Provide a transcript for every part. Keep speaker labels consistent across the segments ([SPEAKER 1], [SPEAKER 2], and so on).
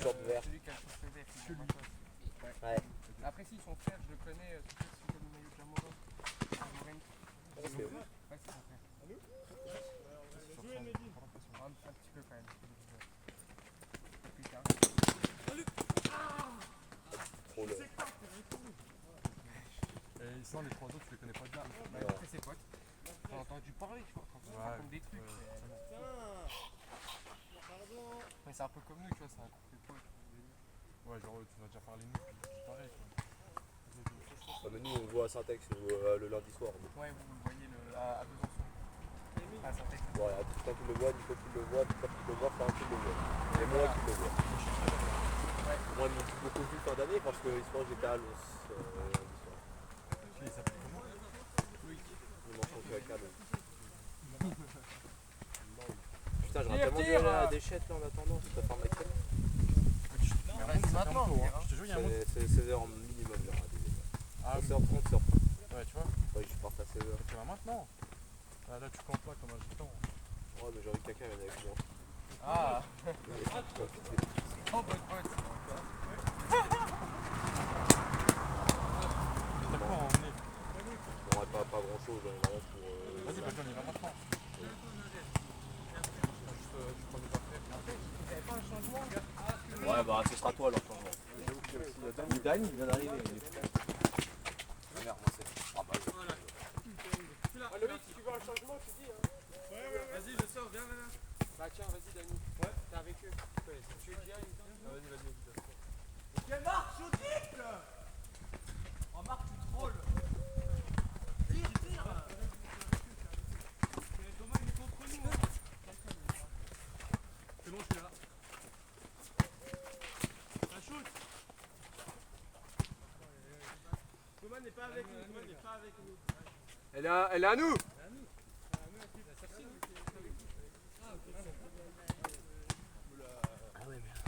[SPEAKER 1] short vert.
[SPEAKER 2] Celui qui a le chaussée vert, il est en matos.
[SPEAKER 1] Ouais.
[SPEAKER 2] Après, si son frère, je le connais, c'est celui qui a le maillot de Jamoro.
[SPEAKER 1] Ok, ouais.
[SPEAKER 2] Ouais, c'est son frère. Un petit peu quand même. Plus tard.
[SPEAKER 1] Trop le.
[SPEAKER 3] Et sans les trois autres, tu les connais pas bien.
[SPEAKER 2] Bah, après, ses potes. J'ai entendu parler, tu vois, quand on raconte des trucs. Mais c'est un peu comme nous, tu vois, c'est un groupe de potes.
[SPEAKER 3] Ouais, genre tu m'as déjà parlé de nous, puis c'est pareil quoi.
[SPEAKER 1] Ouais, mais nous on le voit à Saint-Ex le lundi soir.
[SPEAKER 2] Ouais, vous le voyez à Besançon. À Saint-Ex.
[SPEAKER 1] Bon, il y a tout le temps qui le voit, Nico qui le voit, Nico qui le voit, Florent qui le voit. Et moi qui le vois. Moi, ils m'ont beaucoup vu fin d'année parce que souvent j'étais à Lons lundi soir.
[SPEAKER 3] Il s'appelle comment?
[SPEAKER 1] Ils m'ont changé à Calais. Putain, j'aurais tellement dû aller à la déchette là en attendant, c'est ta femme avec elle.
[SPEAKER 2] C'est maintenant,
[SPEAKER 3] Je te jure, il y a un monde.
[SPEAKER 1] C'est 16h minimum, genre à
[SPEAKER 3] Ah,
[SPEAKER 1] 16h30, 16h30.
[SPEAKER 3] ouais, tu vois.
[SPEAKER 1] Ouais, je parte à 16h.
[SPEAKER 3] Tu vas maintenant. Ah, là, tu comptes pas comme un gitan.
[SPEAKER 1] Ouais, mais j'ai envie que quelqu'un vienne avec moi.
[SPEAKER 2] Ah,
[SPEAKER 1] Ouais,
[SPEAKER 2] oh, bonne pote.
[SPEAKER 3] T'as quoi à emmener?
[SPEAKER 1] on n'aurait pas grand chose, vraiment pour.
[SPEAKER 3] Vas-y, bah, on y va maintenant.
[SPEAKER 1] Ouais, bah ce sera toi alors changement. Dan, il vient d'arriver. Ah merde, moi c'est. Ah bah
[SPEAKER 2] Loïc, si tu veux un changement, tu dis. Hein. Ouais. Vas-y, je sors, viens là. Bah tiens, vas-y, Dani. Ouais. T'es avec eux. Ouais, si tu veux dire, vas-y.
[SPEAKER 4] Quelle marque, Chaudic? En marque, tu trolls. Tire. Thomas, il est contre nous. C'est bon, je suis là. Ça shoot. Thomas n'est pas avec nous.
[SPEAKER 2] Elle est à nous.
[SPEAKER 1] Ah ouais, merde.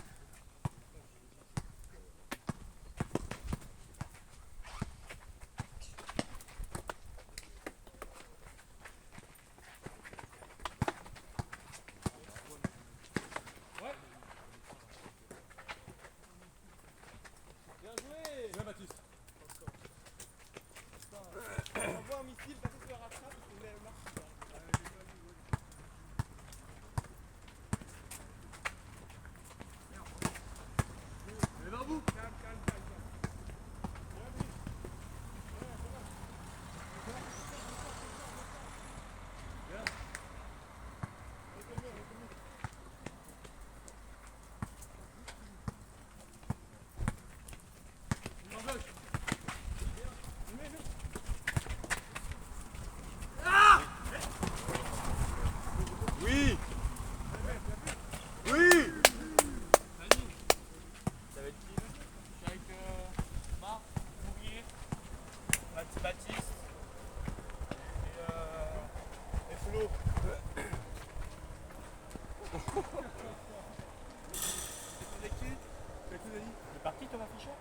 [SPEAKER 4] Bien joué. Bien, Baptiste. On envoie un missile, parce que tu le rattrapes, parce que vous marche. Mais dans vous. Calme.
[SPEAKER 1] Oui.
[SPEAKER 4] Marc, Bourrier, Baptiste et Flo. C'est qui? Il est parti Thomas Fischer?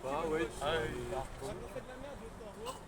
[SPEAKER 1] Ah ouais.
[SPEAKER 4] Ah oui, il part. On fait de la merde de temps.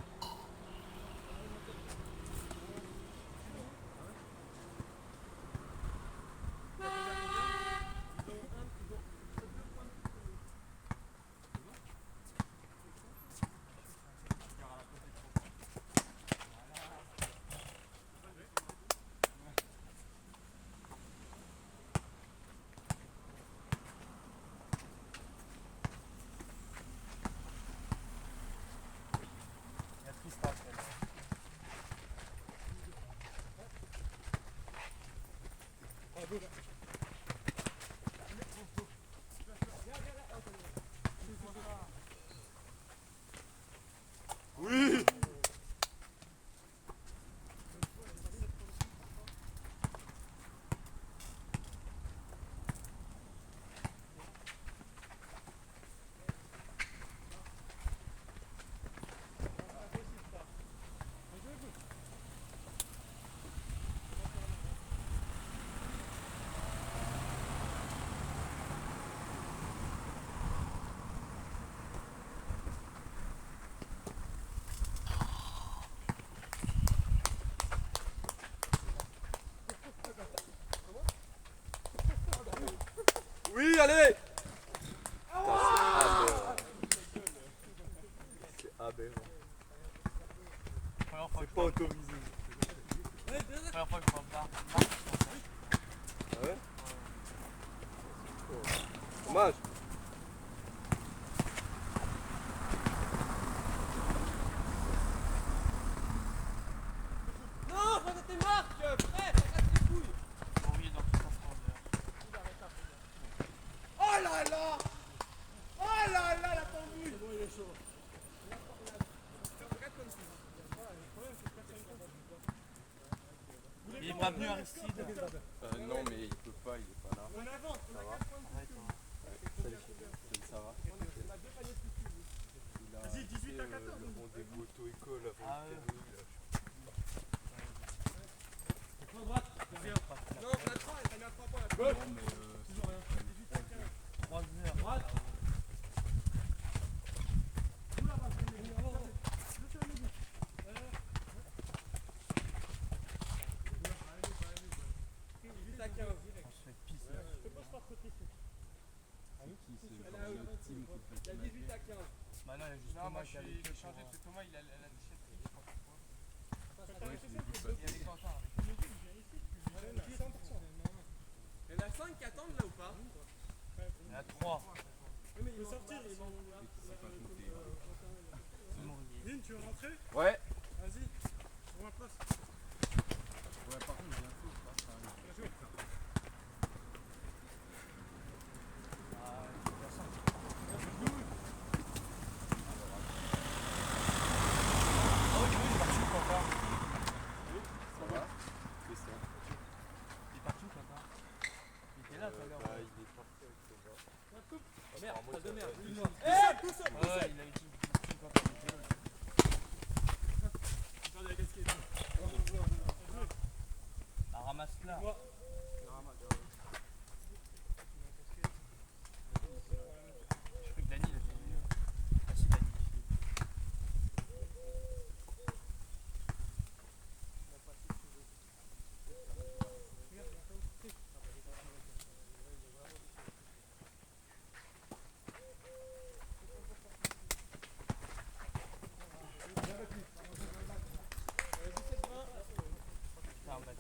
[SPEAKER 3] première fois
[SPEAKER 1] C'est
[SPEAKER 3] que
[SPEAKER 1] pas autorisé.
[SPEAKER 3] première fois que je vois Marc.
[SPEAKER 1] Ah ouais? Dommage.
[SPEAKER 2] Non, je vois que t'es Marc, frère, arrête les couilles.
[SPEAKER 3] Bon, oui, dans tout sens d'ailleurs.
[SPEAKER 2] Oh là là. Oh là là, la tambouille. C'est bon, il est chaud.
[SPEAKER 3] Il est pas venu Aristide.
[SPEAKER 1] Non, mais il peut pas, il est pas là.
[SPEAKER 2] On avance, on a 4 points de
[SPEAKER 3] Arrête, hein.
[SPEAKER 1] Salut, ça va?
[SPEAKER 2] On a 2 paniers de plus.
[SPEAKER 1] Il a
[SPEAKER 2] Vas-y, 18 à 14.
[SPEAKER 1] le rendez-vous auto-école avant
[SPEAKER 3] Ah
[SPEAKER 1] le
[SPEAKER 3] ouais.
[SPEAKER 1] permis, là.
[SPEAKER 2] Prends droite. Non, on a 3, t'as mis à 3 points là. Gauche. Toujours rien. 18 à 15.
[SPEAKER 3] 3 heures.
[SPEAKER 2] Droite. Où là-bas, c'est les gars. 18 à 15.
[SPEAKER 3] On se fait pisser.
[SPEAKER 2] Je peux pas se faire côté.
[SPEAKER 1] C'est qui? C'est
[SPEAKER 2] Elle
[SPEAKER 1] le
[SPEAKER 2] a eu.
[SPEAKER 1] team qui
[SPEAKER 2] Il y a 18 à 15.
[SPEAKER 3] Bah non, il y a juste
[SPEAKER 2] Non,
[SPEAKER 3] Thomas
[SPEAKER 2] moi
[SPEAKER 3] qui
[SPEAKER 2] je
[SPEAKER 3] a
[SPEAKER 2] suis
[SPEAKER 3] les
[SPEAKER 2] changé parce que Thomas il a la déchette.
[SPEAKER 3] Il y
[SPEAKER 2] Il y en a 5 qui attendent là ou pas?
[SPEAKER 3] en a 3.
[SPEAKER 2] Oui, mais ils vont sortir. Ils vont.
[SPEAKER 4] Lynn, tu veux rentrer?
[SPEAKER 1] Ouais.
[SPEAKER 4] Vas-y, on va place.
[SPEAKER 1] Ouais, par contre, bientôt, ça arrive. Ça va? C'est ça.
[SPEAKER 3] Il est parti où, Quentin? Il était là tout à l'heure.
[SPEAKER 1] Bah, il est parti avec Thomas.
[SPEAKER 2] Oh merde, salle de merde.
[SPEAKER 4] Tout seul.
[SPEAKER 3] Ouais, il a dit Quentin, il était là.
[SPEAKER 2] Attendez, qu'est-ce qu'il est?
[SPEAKER 3] Ah, ramasse-la.
[SPEAKER 2] Ouais.
[SPEAKER 3] Je crois que Dany, il a fait. Ah, si, Dany. Putain, bah,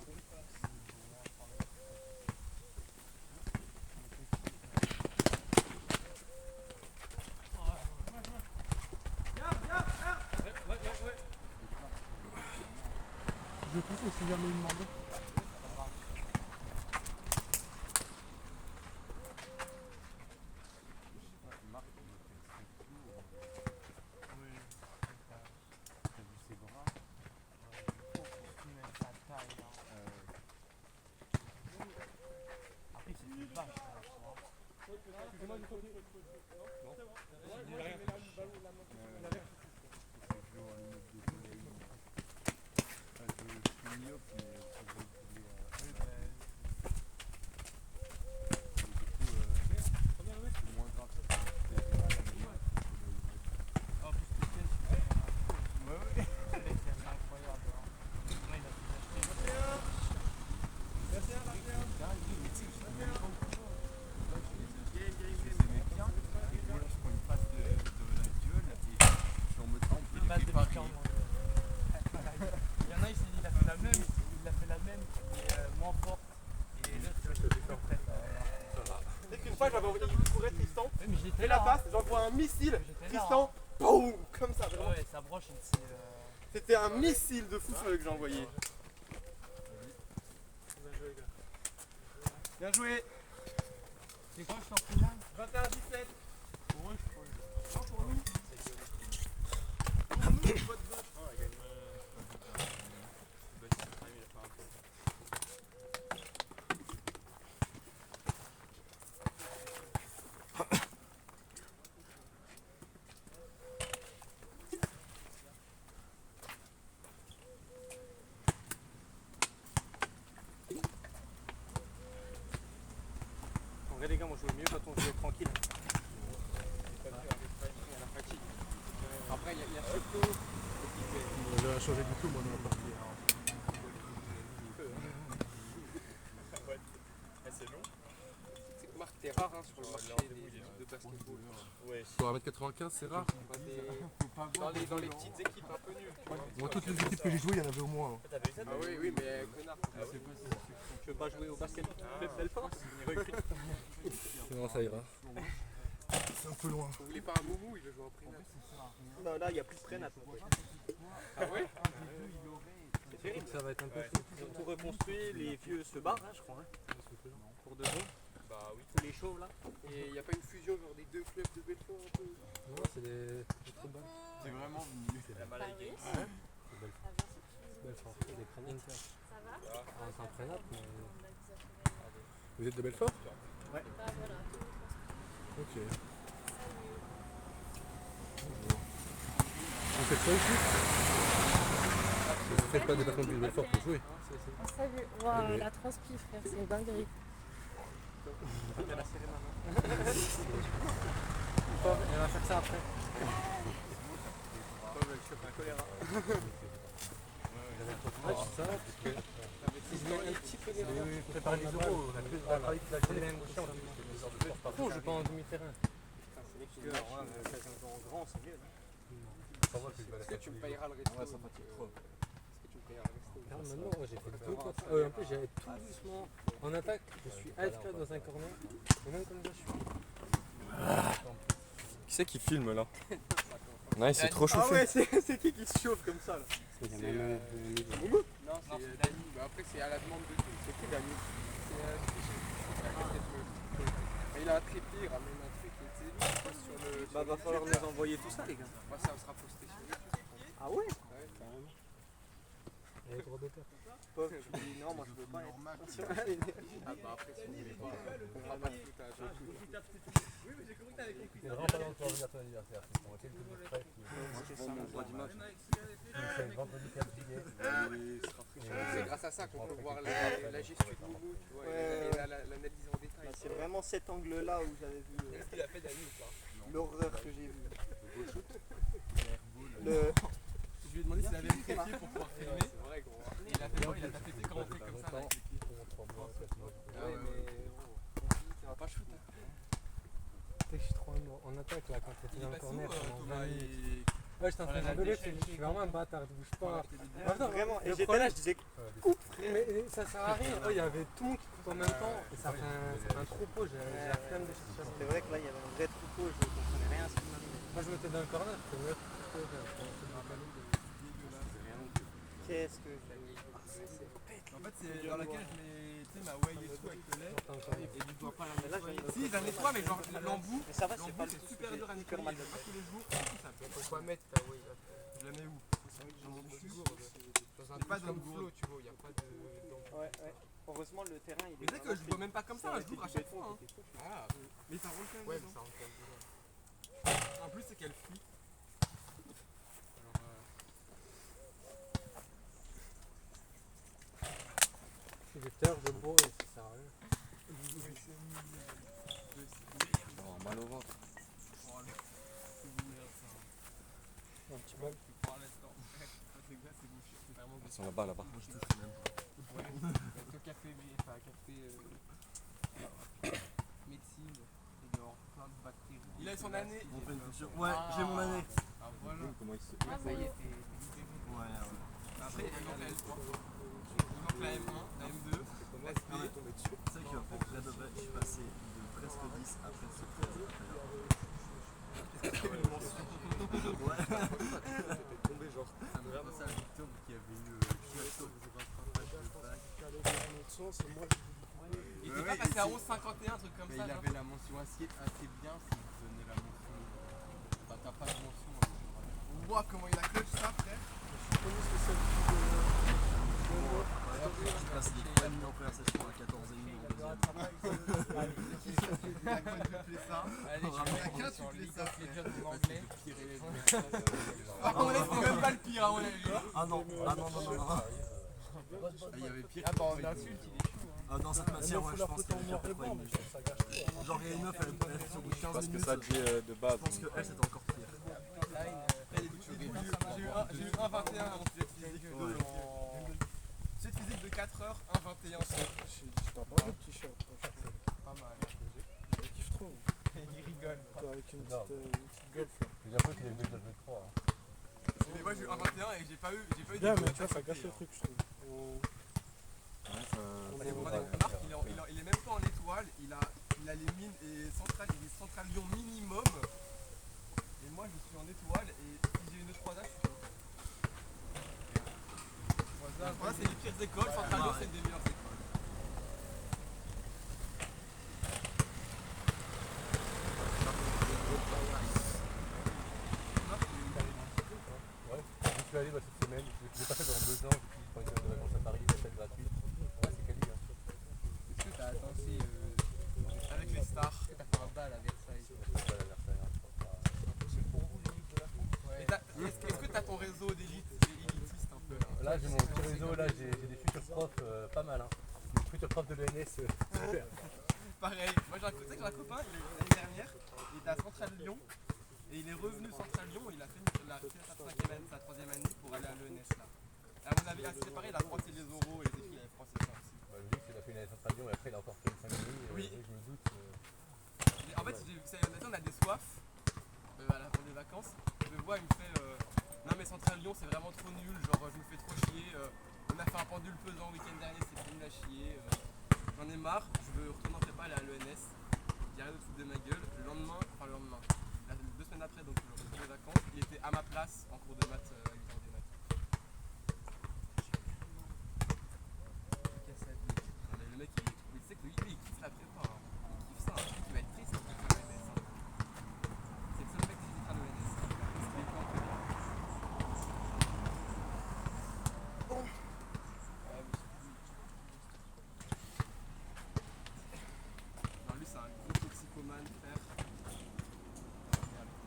[SPEAKER 4] Je vais pousser si jamais il me demande.
[SPEAKER 1] Marc, il me fait son tour.
[SPEAKER 3] oui.
[SPEAKER 1] T'as vu ses bras?
[SPEAKER 3] Tu mets sa taille, hein. Après, c'est une vache, là, ce soir.
[SPEAKER 2] Excusez-moi, du côté.
[SPEAKER 3] En plus, le test, c'est incroyable. Hein. Là, il a tout acheté. Des bases de piquant, moi. Il y en a, il a fait la même, et moins forte. Et l'autre, c'est plus près.
[SPEAKER 2] Tu sais qu'une fois, j'avais envoyé une courir Tristan.
[SPEAKER 3] Ouais, mais j'étais
[SPEAKER 2] Fais
[SPEAKER 3] là.
[SPEAKER 2] la passe, j'envoie un missile.
[SPEAKER 3] J'étais là.
[SPEAKER 2] Tristan, boum, comme ça,
[SPEAKER 3] Hein.
[SPEAKER 2] vraiment.
[SPEAKER 3] Ouais, sa broche, c'est.
[SPEAKER 2] C'était un missile de fou furieux que j'ai envoyé. Bien joué.
[SPEAKER 3] C'est quoi, je t'en prie là
[SPEAKER 2] 21-17.
[SPEAKER 3] Pour eux, je crois.
[SPEAKER 2] Non, pour nous. En vrai les gars, moi je joue mieux quand on joue tranquille. Il y a la fatigue. Après il y a surtout.
[SPEAKER 4] Je vais changer du tout, moi, non, pas.
[SPEAKER 1] C'est long.
[SPEAKER 2] C'est que Marc, t'es rare hein, sur le marché des équipes de basketball.
[SPEAKER 1] Ouais.
[SPEAKER 4] Pour 1m95, c'est rare.
[SPEAKER 2] Dans les petites équipes un peu nulles. Tu vois.
[SPEAKER 4] Moi, toutes les équipes que j'ai jouées, il y en avait au moins.
[SPEAKER 1] T'avais eu ça?
[SPEAKER 2] Ah oui, oui, mais connard.
[SPEAKER 1] Tu veux pas jouer au basket Belfort?
[SPEAKER 5] Non, ça ira.
[SPEAKER 4] C'est un peu loin.
[SPEAKER 2] Vous voulez pas un moumou, il veut jouer en prénat.
[SPEAKER 1] Non, là, il n'y a plus de prénat.
[SPEAKER 2] Ah ouais?
[SPEAKER 1] C'est terrible.
[SPEAKER 5] Ça va être un peu
[SPEAKER 1] Ils ont tout reconstruit, les vieux se barrent, hein, je crois. Hein. Pour de bon.
[SPEAKER 2] Bah oui.
[SPEAKER 1] Tous les chauves là.
[SPEAKER 2] Et y a pas une fusion genre des deux clubs de Belfort un peu?
[SPEAKER 5] Non, c'est des trop bonnes.
[SPEAKER 4] C'est vraiment
[SPEAKER 1] C'est la maladie.
[SPEAKER 5] Belfort, c'est des crânes Inter.
[SPEAKER 6] Ça va?
[SPEAKER 5] C'est un prénat, mais. Vous êtes de Belfort?
[SPEAKER 1] Ouais.
[SPEAKER 6] Bah voilà, tout le monde
[SPEAKER 5] Ok.
[SPEAKER 6] Salut.
[SPEAKER 5] Vous faites ça ici? Vous faites pas des déplacement depuis Belfort pour jouer?
[SPEAKER 6] Oh, salut. Waouh, la transpi, frère, c'est une dinguerie.
[SPEAKER 1] Il a la serré maintenant.
[SPEAKER 5] Elle va faire ça après.
[SPEAKER 1] Pauvre, elle chope un choléra.
[SPEAKER 5] Ouais, c'est ça, parce que. Si je mets un petit peu d'erreur, préparer les euros, on a travaillé toute la journée, on joue pas en demi-terrain.
[SPEAKER 1] C'est les couleurs, hein, ça joue en grand, c'est mieux.
[SPEAKER 2] Est-ce que tu me payeras le resto? Ouais, ça fatigue trop. Est-ce que tu me payeras le resto?
[SPEAKER 5] Ah, maintenant, moi, j'ai fait deux fois. En plus, j'allais tout doucement. En attaque, je suis AFK dans un corner. Et même comme ça, je suis.
[SPEAKER 7] Qui c'est qui filme là? Non, il s'est trop
[SPEAKER 1] Ah
[SPEAKER 7] chauffé.
[SPEAKER 1] ouais, c'est qui se chauffe comme ça là?
[SPEAKER 2] Non, c'est Dani. Bah après, c'est à la demande de tout.
[SPEAKER 1] C'est qui Dani?
[SPEAKER 2] Mais il a un trépied, il ramène un truc. Et tu sais, lui, il poste sur le.
[SPEAKER 1] Bah va falloir nous envoyer tout ça les gars.
[SPEAKER 2] Bah, ça sera posté sur YouTube.
[SPEAKER 1] Ah ouais?
[SPEAKER 5] Il y a les droits d'auteur.
[SPEAKER 1] Pauvre, tu dis non, moi je veux pas être.
[SPEAKER 2] Ah bah après, si vous voulez pas, on fera pas de foutage.
[SPEAKER 5] C'est vraiment pas longtemps de venir ton anniversaire. On va quelques jours près. C'est le vendredi 4 juillet.
[SPEAKER 2] C'est grâce à ça qu'on peut voir la gestion du mouvement, tu vois, et l'analyse en détail.
[SPEAKER 1] C'est vraiment cet angle là où j'avais vu
[SPEAKER 2] Est-ce qu'il a fait Dani ou pas?
[SPEAKER 1] l'horreur que j'ai vue.
[SPEAKER 3] Je lui ai demandé s'il avait le trépied pour pouvoir filmer.
[SPEAKER 2] C'est vrai, gros.
[SPEAKER 3] Et il a fait il a tapé quand on fait comme ça. Là, avec les pieds.
[SPEAKER 2] Ah ouais, mais ça va pas shoot.
[SPEAKER 5] Tu sais que je suis trop en attaque là quand t'es dans le corner pendant 20
[SPEAKER 3] Thomas
[SPEAKER 5] minutes. Ouais, j'étais en train de rigoler, je suis vraiment un bâtard, je bouge pas. Attends,
[SPEAKER 1] Vraiment, et
[SPEAKER 5] le
[SPEAKER 1] j'étais
[SPEAKER 5] problème-
[SPEAKER 1] là, je disais
[SPEAKER 5] Mais ça sert à rien. Oh, il y avait tout le monde qui coupe en même temps et ça fait un troupeau. J'ai la flemme de chercher.
[SPEAKER 1] c'est vrai que là il y avait un vrai troupeau, je comprenais rien à ce qu'il m'arrivait.
[SPEAKER 5] Moi je m'étais dans le corner, c'était le troupeau.
[SPEAKER 1] Qu'est-ce que
[SPEAKER 3] En fait, c'est dans laquelle je mets ma whey et tout avec le lait. Et tu dois pas la
[SPEAKER 1] Mais là,
[SPEAKER 3] nettoyer. Si, je la nettoie, mais genre l'embout.
[SPEAKER 1] Mais ça va, c'est
[SPEAKER 3] L'embout,
[SPEAKER 1] pas
[SPEAKER 3] c'est super dur à nettoyer.
[SPEAKER 1] mal.
[SPEAKER 3] Pas tous les jours. C'est ça.
[SPEAKER 2] Faut pas mettre ta whey.
[SPEAKER 3] Je la mets où?
[SPEAKER 2] Dans un pas dans le flow, tu vois, il n'y a pas de.
[SPEAKER 1] Ouais, ouais. Heureusement le terrain il est.
[SPEAKER 3] Mais tu sais que je bois même pas comme ça, je l'ouvre à chaque fois.
[SPEAKER 2] Ah,
[SPEAKER 3] Mais ça rentre quand même.
[SPEAKER 2] ouais, mais
[SPEAKER 3] dedans.
[SPEAKER 2] ça rentre quand même dedans.
[SPEAKER 3] En plus, c'est qu'elle fuit.
[SPEAKER 5] C'est des terres de beau et ça sert à rien.
[SPEAKER 7] Oh, mal au ventre.
[SPEAKER 5] Un petit bol.
[SPEAKER 7] Ils sont là-bas, là-bas.
[SPEAKER 2] Le café, médecine, et dehors, plein de bactéries.
[SPEAKER 3] Il a son année.
[SPEAKER 4] Ouais, j'ai mon année.
[SPEAKER 2] Ah voilà.
[SPEAKER 7] Comment il se...
[SPEAKER 2] Ça y est, t'es libéré.
[SPEAKER 4] Ouais,
[SPEAKER 3] Après, il manque la L3. Il manque la M1, la M2, la SP.
[SPEAKER 4] C'est vrai qu'en fait, là de vrai, je suis passé de presque 10 à presque 13. Ouais.
[SPEAKER 7] tombé genre.
[SPEAKER 4] Ça me fait penser à Victor qui avait eu Chiasso.
[SPEAKER 3] Il était pas passé à 11,51, un truc comme
[SPEAKER 2] Mais
[SPEAKER 3] ça.
[SPEAKER 2] il
[SPEAKER 3] genre.
[SPEAKER 2] avait la mention assiette assez bien s'il donnait la mention. Bah t'as pas de mention.
[SPEAKER 3] Ouah, comment il a clutch ça, frère.
[SPEAKER 4] Je passe les 3 minutes en conversation à 14 et 1 en deuxième.
[SPEAKER 3] La bonne duplé ça. Allez, je vais sur League of Legends en anglais. Par contre, là, c'est même pas le pire, à mon avis.
[SPEAKER 4] Ah non, ah non, non, non, non.
[SPEAKER 2] Il y avait pire.
[SPEAKER 3] Ah, bah, en insulte, il est chou.
[SPEAKER 4] Ah, dans cette matière, ouais, je pense qu'elle est pire pour une. Genre, il y a une meuf, elle fait sur bout de 15
[SPEAKER 7] Parce que
[SPEAKER 4] minutes.
[SPEAKER 7] ça dit de base.
[SPEAKER 4] Je pense qu'elle, c'était encore pire.
[SPEAKER 3] J'ai eu 1,21 en sujet de physique 2 en. Sujet de physique de 4 heures, 1,21
[SPEAKER 1] Je t'en parle de t-shirt.
[SPEAKER 3] Pas mal.
[SPEAKER 1] Je kiffe trop.
[SPEAKER 3] Il rigole.
[SPEAKER 1] Avec une petite golf.
[SPEAKER 5] J'ai déjà cru qu'il est mieux de le 3.
[SPEAKER 2] Mais moi j'ai eu un 21 et j'ai pas eu
[SPEAKER 5] Bien,
[SPEAKER 2] de
[SPEAKER 5] mais tu vois, ça gâche le truc, je trouve.
[SPEAKER 2] Et vous prenez remarque, il est même pas en étoile, il a les mines et central Lyon minimum. Et moi je suis en étoile et si j'ai une 3A, je suis content. Voilà, c'est les pires écoles, Central Lyon c'est une des meilleures écoles.
[SPEAKER 5] Ouais, j'y suis allé cette semaine, je l'ai pas fait pendant 2 ans, depuis quand il y a de vacances à Paris, la fête gratuite. Ouais, c'est quali.
[SPEAKER 3] Est-ce que t'as dansé
[SPEAKER 2] Avec les stars.
[SPEAKER 3] est-ce que t'as fait un bal à Versailles?
[SPEAKER 2] Est-ce que t'as ton réseau d'élite, élitiste un peu là?
[SPEAKER 5] Là, j'ai mon petit réseau, là, j'ai des futurs profs, pas mal. Hein. Des futurs profs de l'ENS, super.
[SPEAKER 2] Pareil, moi j'ai un copain, l'année dernière, il était à Central Lyon et il est revenu Central Lyon, il a fait sa 3e année pour aller à l'ENS là. Et à mon avis, c'est pareil, il a froissé les oraux et les écrits, il avait froissé ça aussi.
[SPEAKER 5] Bah, logique, il a fait une année Central Lyon et après il a encore fait une 5 minutes.
[SPEAKER 2] Oui.
[SPEAKER 5] Je me doute.
[SPEAKER 2] En fait, on a des soifs pour des vacances. Je le vois, il me fait non mais Central Lyon c'est vraiment trop nul, genre je me fais trop chier. On a fait un pendule pesant le week-end dernier, c'est nul à chier. J'en ai marre, je veux retourner en prépa, aller à l'ENS. Il y a rien de foutre de ma gueule. Le lendemain, 2 semaines après, donc le retour des vacances, il était à ma place en cours de maths à 8h des maths. Non, mais le mec, il sait que lui, il kiffe la prépa. Hein. Il kiffe ça, hein. Il va être triste en fait à l'ENS. Hein. C'est le seul mec qui hésitera à l'ENS. C'est les plans que bien. Non, lui, c'est un gros toxicomane, frère.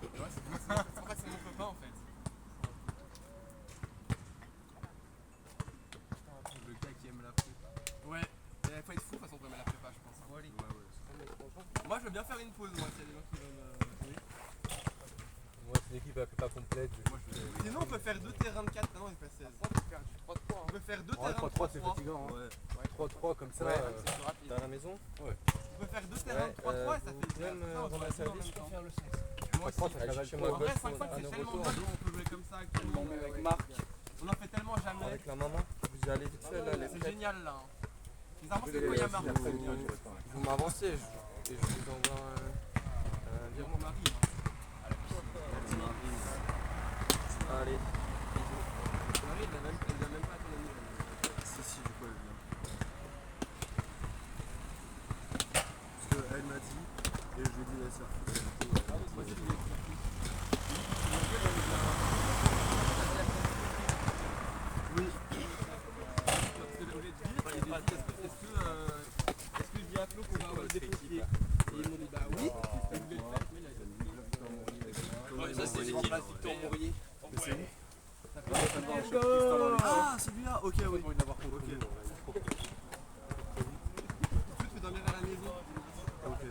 [SPEAKER 2] Ouais, c'est pour ça que c'est mon copain en fait. Le gars qui aime la prépa. Ouais, il faut être fou de toute façon pour aimer la prépa, je pense. Hein. Ouais. Moi, je veux bien faire une pause, moi, s'il y a des gens qui veulent.
[SPEAKER 5] Moi, c'est une équipe un peu pas complète.
[SPEAKER 2] Sinon, on peut faire 2 terrains de 4, non, il fait 16.
[SPEAKER 3] On peut faire du 3-3.
[SPEAKER 2] On peut faire 2
[SPEAKER 5] Ouais,
[SPEAKER 2] terrains de
[SPEAKER 5] 3-3, c'est
[SPEAKER 2] 3-3.
[SPEAKER 5] fatigant. Hein.
[SPEAKER 4] Ouais.
[SPEAKER 5] 3-3 comme ça.
[SPEAKER 3] C'est plus rapide.
[SPEAKER 7] T'es à la maison?
[SPEAKER 2] On peut faire 2 terrains de 3-3 et ça fait
[SPEAKER 7] même
[SPEAKER 2] ça, on
[SPEAKER 7] rendre
[SPEAKER 2] va
[SPEAKER 7] un
[SPEAKER 2] jouer en
[SPEAKER 7] service
[SPEAKER 2] même temps.
[SPEAKER 3] Faire le 16.
[SPEAKER 2] Moi aussi.
[SPEAKER 5] 3-3, ça
[SPEAKER 7] Allez
[SPEAKER 5] cavale
[SPEAKER 7] chercher
[SPEAKER 5] pas.
[SPEAKER 7] moi
[SPEAKER 2] En vrai,
[SPEAKER 7] gosse,
[SPEAKER 2] 5-5 c'est
[SPEAKER 7] un
[SPEAKER 2] tellement
[SPEAKER 7] retour
[SPEAKER 2] bien qu'on peut jouer comme ça actuellement.
[SPEAKER 7] avec Marc,
[SPEAKER 2] On en fait tellement jamais.
[SPEAKER 7] avec la maman. Vous y allez vite fait là, les
[SPEAKER 2] C'est
[SPEAKER 7] fêtes.
[SPEAKER 2] génial là. Les avancées quand il y a Marc.
[SPEAKER 7] Vous m'avancez et je vous envoie un
[SPEAKER 2] Dire
[SPEAKER 7] virement.
[SPEAKER 2] mon mari.
[SPEAKER 7] Allez.
[SPEAKER 2] Marie, elle n'a même pas à ton ami.
[SPEAKER 4] Si, du coup, elle vient. Parce qu'elle m'a dit, et je lui ai dit, elle sert.
[SPEAKER 2] Moi aussi, je lui ai écrit.
[SPEAKER 4] Oui.
[SPEAKER 2] Parce que au lieu de dire, il a dit, est-ce que je dis à Flo qu'on va des pompiers? Et ils m'ont dit bah oui, et je voulais le faire, mais il a dit.
[SPEAKER 4] Ça, c'est
[SPEAKER 2] l'équipe Victor Mourier.
[SPEAKER 4] Ah, celui-là. Ok, oui. Ok.
[SPEAKER 2] Tu peux dormir à la maison.
[SPEAKER 4] Ok.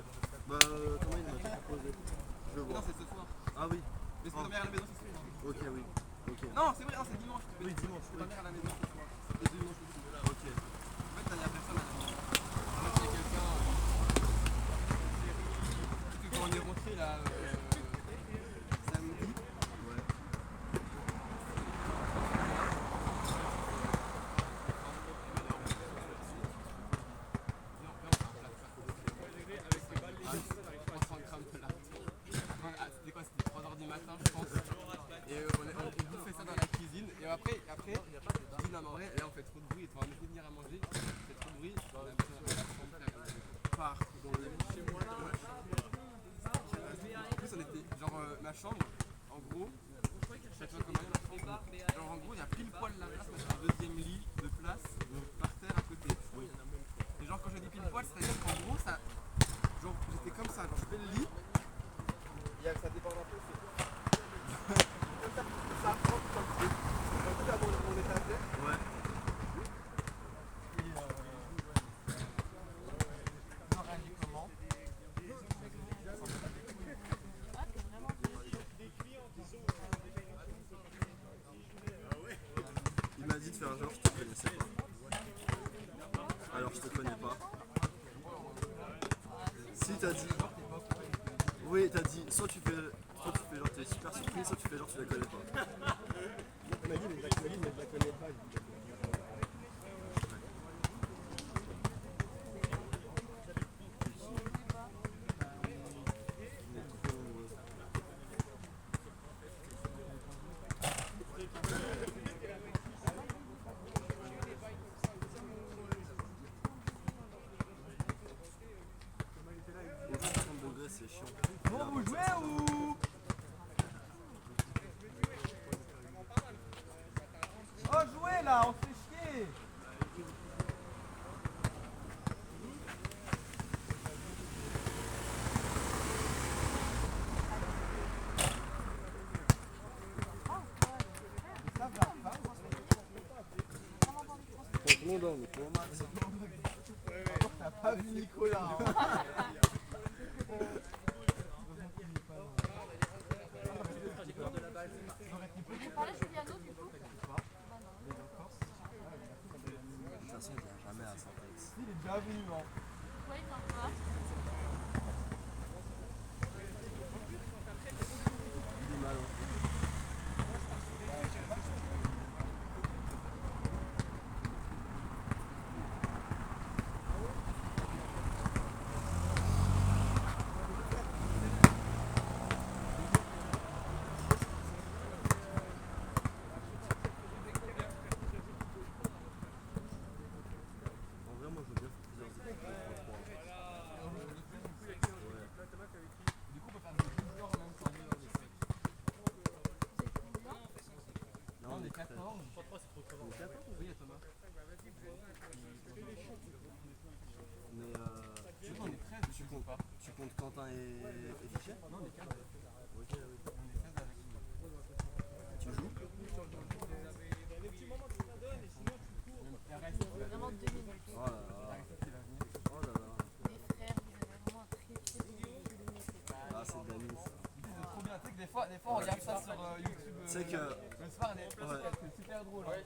[SPEAKER 4] Bah, comment il m'a proposé? Je
[SPEAKER 2] Non,
[SPEAKER 4] vois.
[SPEAKER 2] c'est ce soir.
[SPEAKER 4] Ah oui.
[SPEAKER 2] Mais tu peux dormir à la maison ce soir.
[SPEAKER 4] Ok, oui. Ok.
[SPEAKER 2] Non, c'est vrai, non, c'est dimanche.
[SPEAKER 4] Oui, dimanche.
[SPEAKER 2] Tu peux dormir à la maison ce soir. Et dimanche aussi.
[SPEAKER 4] Ok.
[SPEAKER 2] En fait, il n'y a personne à la maison. En fait, il y a quelqu'un. Parce que quand on est rentré là, samedi,
[SPEAKER 4] Ouais.
[SPEAKER 2] c'était quoi? C'était 3h du matin, je pense. Et on bouffait ça dans la cuisine. Et après, je dis non, mais en vrai, là on fait trop de bruit. On va venir à manger. On fait trop de bruit. On a besoin de la chambre part dans le lit chez moi. En plus, on était genre ma chambre, en gros, chaque fois qu'on a une chambre. Genre en gros, il y a pile poil la place, parce qu'il y a un deuxième lit de place par terre à côté. Et genre quand je dis pile poil, c'est-à-dire qu'en gros, ça, genre j'étais comme ça, genre je fais le lit. Ça dépend un peu, ça rentre comme ça. Un peu à mon étagère.
[SPEAKER 4] Ouais.
[SPEAKER 2] On réagit comment?
[SPEAKER 4] Il m'a dit de faire genre, je te connaissais pas. Alors, je te connais pas. Si, t'as dit. Oui, t'as dit, soit tu fais genre t'es super surpris, soit tu fais genre tu la connais pas.
[SPEAKER 1] Nadine, mais je la connais pas.
[SPEAKER 4] C'est chiant.
[SPEAKER 3] Bon, vous jouez ou? Oh, jouez là, on se fait chier.
[SPEAKER 1] Franchement, non, mais pour Max.
[SPEAKER 3] T'as pas vu Nicolas.
[SPEAKER 6] Vous parlez Juliano du coup?
[SPEAKER 4] De toute façon, il vient jamais à Saint-Ex.
[SPEAKER 3] Il est déjà venu, hein.
[SPEAKER 6] Ouais, il vient pas.
[SPEAKER 4] Il est malin. En vrai, moi, je veux bien faire plusieurs équipes de 3-3.
[SPEAKER 3] Du coup, on peut faire des joueurs en même temps.
[SPEAKER 4] Là,
[SPEAKER 3] On est
[SPEAKER 4] 13.
[SPEAKER 3] 14.
[SPEAKER 4] On est 14.
[SPEAKER 3] Oui, il y a Thomas.
[SPEAKER 4] Mais
[SPEAKER 3] Tu on est 13,
[SPEAKER 4] tu comptes
[SPEAKER 3] pas.
[SPEAKER 4] tu comptes Quentin et Fichet?
[SPEAKER 3] Non, on est 15.
[SPEAKER 4] Ok, oui.
[SPEAKER 3] On est 16 avec lui.
[SPEAKER 4] Tu joues?
[SPEAKER 3] Il reste
[SPEAKER 6] Vraiment 2 minutes.
[SPEAKER 4] Oh là là.
[SPEAKER 3] qui va venir.
[SPEAKER 4] Oh là là.
[SPEAKER 6] Mes frères, vous avez vraiment un très très bon kilomètre.
[SPEAKER 4] Ah, c'est Dani, ça.
[SPEAKER 3] C'est trop bien. Tu sais que des fois on regarde ça sur YouTube.
[SPEAKER 4] Tu sais que
[SPEAKER 3] Le soir, c'est super drôle. Hein.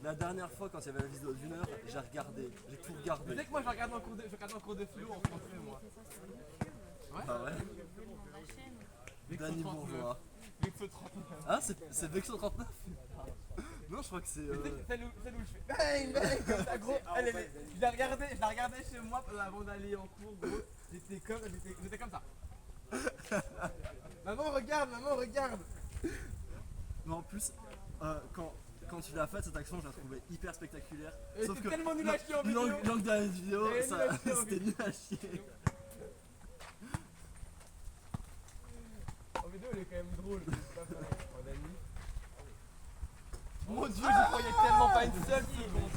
[SPEAKER 4] la dernière fois, quand il y avait la vidéo d'une heure, j'ai regardé. J'ai tout
[SPEAKER 3] Tu
[SPEAKER 4] regardé.
[SPEAKER 3] sais que moi je regarde en cours de philo en français, moi.
[SPEAKER 6] C'est ça sur YouTube.
[SPEAKER 4] Ah ouais?
[SPEAKER 6] Le nom de la chaîne.
[SPEAKER 4] Dani Bourgeois.
[SPEAKER 3] Vexo 39.
[SPEAKER 4] Ah, c'est Vexo 39? Non, je crois que c'est.
[SPEAKER 3] Celle où je fais bang bang comme ça, gros. Je la regardais chez moi avant d'aller en cours, gros. J'étais comme ça. Maman regarde, maman regarde.
[SPEAKER 4] Mais en plus, quand tu l'as faite, cette action, je la trouvais hyper spectaculaire.
[SPEAKER 3] Et
[SPEAKER 4] Sauf
[SPEAKER 3] c'est
[SPEAKER 4] que
[SPEAKER 3] tellement nul à chier en vidéo.
[SPEAKER 4] l'angle de la vidéo,
[SPEAKER 3] Et nul à chier en
[SPEAKER 4] c'était nul à chier.
[SPEAKER 3] En vidéo, elle est quand même drôle. Mon dieu, j'y croyais tellement pas une seule seconde.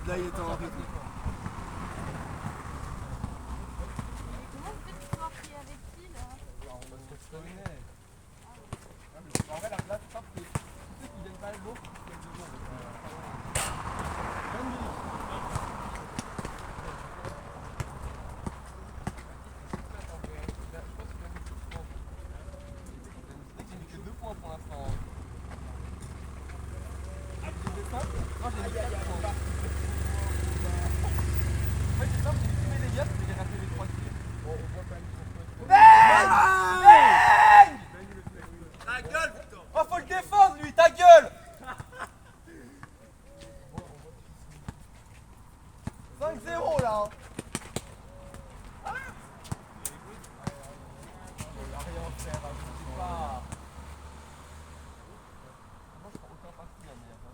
[SPEAKER 4] Là, il était en rythme.
[SPEAKER 6] Comment vous faites pour appuyer avec qui là?
[SPEAKER 3] Parce que je connais. En vrai, là, c'est simple, c'est tous ceux qui viennent pas le beau, ils viennent le jour. Bonne nuit. J'ai mis que 2 points pour l'instant. Moi j'ai mis 4 points. En fait c'est simple, j'ai mis tous mes dégâts parce que j'ai raté les 3 tirs. Bang!
[SPEAKER 2] Ta gueule, putain!
[SPEAKER 3] Oh faut le défendre lui, ta gueule! 5-0 là! Rien faire, je sais pas. Moi je prends aucun parti la merde.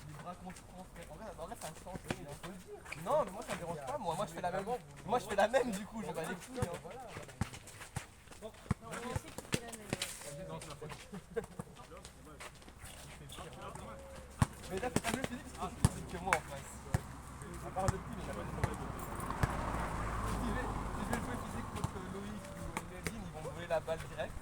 [SPEAKER 3] Les bras qu'on se prend, en vrai ça me change, faut le dire. Non mais moi ça me dérange pas, moi je fais la même. Moi je fais la même du coup, j'en bats les couilles.
[SPEAKER 6] Non, je sais qui fait la même.
[SPEAKER 3] Mais là c'est pas mieux physique parce que c'est plus physique que moi en face. À part le petit, mais il a pas de problème. Si je vais jouer physique contre Loïc ou Nadine, ils vont me voler la balle direct.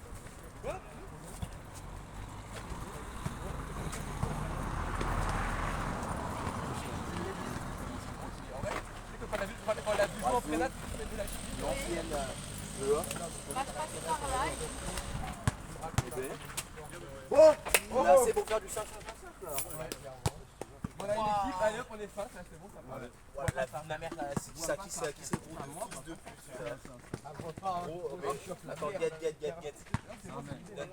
[SPEAKER 3] En vrai, tu sais que quand la vue en prénat, tu fais de la chimie.
[SPEAKER 1] L'ancienne,
[SPEAKER 6] Va se passer par là et
[SPEAKER 1] Oh, là, c'est pour faire du 5-5-5 là.
[SPEAKER 2] On a une équipe, allez hop, on est fin, ça c'est bon, ça part.
[SPEAKER 1] Voilà, ma mère, c'est qui ça? Qui c'est gros de fils de pute? Gros, attends, get. Donne.